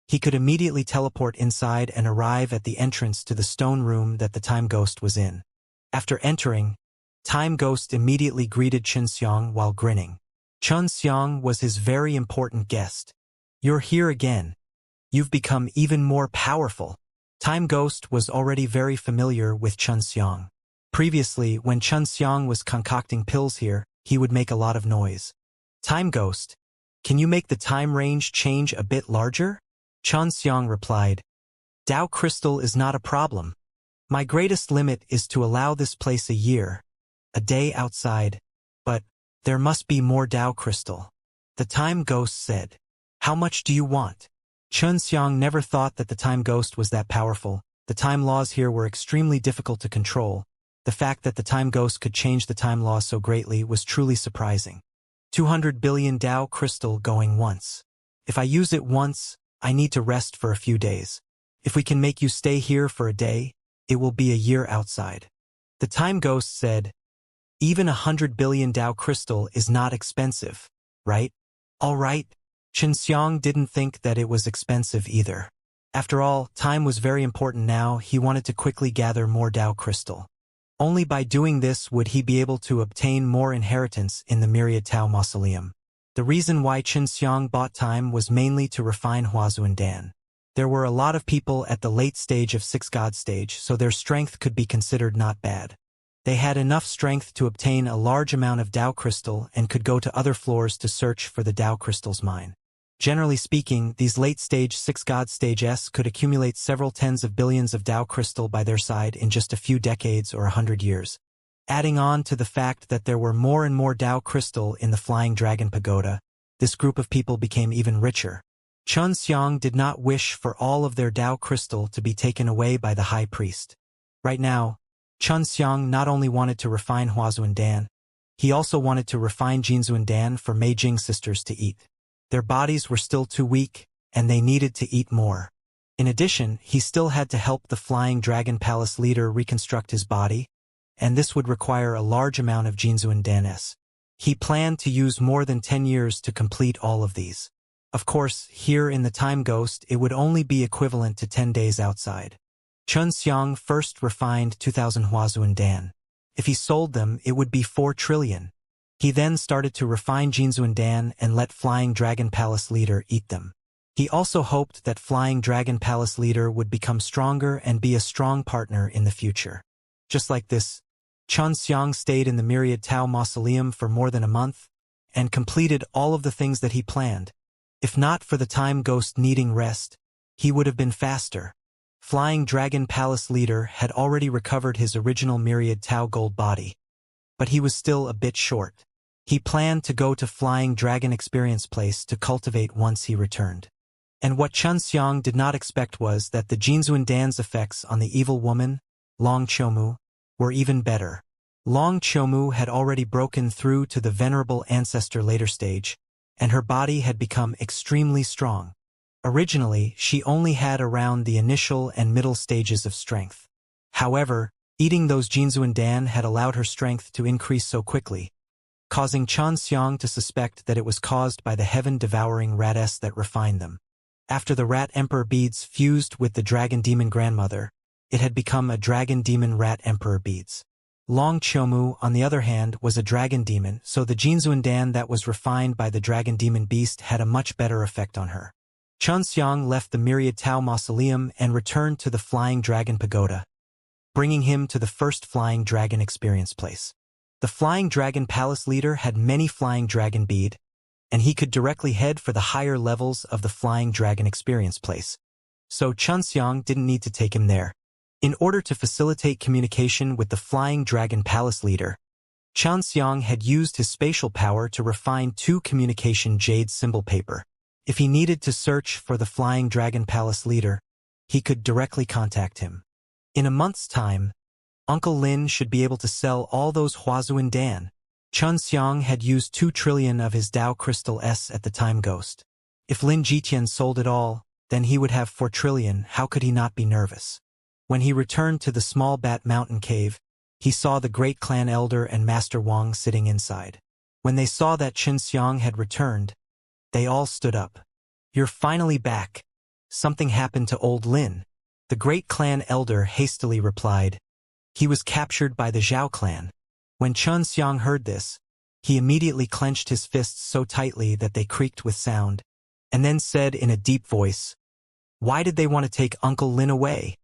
he could immediately teleport inside and arrive at the entrance to the stone room that the Time Ghost was in. After entering, Time Ghost immediately greeted Xianxia while grinning. Xianxia was his very important guest. You're here again. You've become even more powerful. Time Ghost was already very familiar with Xianxia. Previously, when Xianxia was concocting pills here, he would make a lot of noise. Time Ghost, can you make the time range change a bit larger? Xianxia replied. Tao Crystal is not a problem. My greatest limit is to allow this place a day outside, but there must be more Tao Crystal. The Time Ghost said. How much do you want? Xianxia never thought that the Time Ghost was that powerful. The time laws here were extremely difficult to control. The fact that the Time Ghost could change the time laws so greatly was truly surprising. 200 billion Tao Crystal going once. If I use it once, I need to rest for a few days. If we can make you stay here for a day, it will be a year outside. The Time Ghost said, even 100 billion Tao Crystal is not expensive, right? All right. Xianxia didn't think that it was expensive either. After all, time was very important now. He wanted to quickly gather more Tao Crystal. Only by doing this would he be able to obtain more inheritance in the Myriad Tau Mausoleum. The reason why Xianxia bought time was mainly to refine Huazuan. There were a lot of people at the late stage of Six God stage, so their strength could be considered not bad. They had enough strength to obtain a large amount of Tao Crystal and could go to other floors to search for the Tao Crystal's mine. Generally speaking, these late-stage Six God stages could accumulate several tens of billions of Tao Crystal by their side in just a few decades or 100 years. Adding on to the fact that there were more and more Tao Crystal in the Flying Dragon Pagoda, this group of people became even richer. Xianxia did not wish for all of their Tao Crystal to be taken away by the High Priest. Right now, Xianxia not only wanted to refine Huazuan, he also wanted to refine Jinzuan for Mei Jing sisters to eat. Their bodies were still too weak, and they needed to eat more. In addition, he still had to help the Flying Dragon Palace leader reconstruct his body, and this would require a large amount of Jinzuan. He planned to use more than 10 years to complete all of these. Of course, here in the Time Ghost, it would only be equivalent to 10 days outside. Xianxia first refined 2,000 Huazuan. If he sold them, it would be 4 trillion. He then started to refine Jinzuan and let Flying Dragon Palace leader eat them. He also hoped that Flying Dragon Palace leader would become stronger and be a strong partner in the future. Just like this, Xianxia stayed in the Myriad Tau Mausoleum for more than a month and completed all of the things that he planned. If not for the Time Ghost needing rest, he would have been faster. Flying Dragon Palace leader had already recovered his original Myriad Tau gold body, but he was still a bit short. He planned to go to Flying Dragon Experience Place to cultivate once he returned. And what Xianxia did not expect was that the Jinzuan effects on the evil woman, Long Qiumu, were even better. Long Qiumu had already broken through to the Venerable Ancestor later stage, and her body had become extremely strong. Originally, she only had around the initial and middle stages of strength. However, eating those Jinzuan had allowed her strength to increase so quickly. causing Xianxia to suspect that it was caused by the heaven-devouring ratess that refined them. After the rat emperor beads fused with the dragon demon grandmother, it had become a dragon demon rat emperor beads. Long Qiumu, on the other hand, was a dragon demon, so the Jinzuandan that was refined by the dragon demon beast had a much better effect on her. Xianxia left the Myriad Tao Mausoleum and returned to the Flying Dragon Pagoda, bringing him to the first Flying Dragon experience place. The Flying Dragon Palace leader had many Flying Dragon bead, and he could directly head for the higher levels of the Flying Dragon experience place. So Xianxia didn't need to take him there. In order to facilitate communication with the Flying Dragon Palace leader, Xianxia had used his spatial power to refine 2 communication jade symbol paper. If he needed to search for the Flying Dragon Palace leader, he could directly contact him. In a month's time, Uncle Lin should be able to sell all those Huazuan Dan. Xianxia had used 2 trillion of his Dao Crystal S at the time Ghost. If Lin Jitian sold it all, then he would have 4 trillion. How could he not be nervous? When he returned to the small Bat Mountain cave, he saw the great clan elder and Master Wang sitting inside. When they saw that Xianxia had returned, they all stood up. "You're finally back. Something happened to old Lin." The great clan elder hastily replied. He was captured by the Zhao clan. When Xianxia heard this, he immediately clenched his fists so tightly that they creaked with sound, and then said in a deep voice, "Why did they want to take Uncle Lin away?"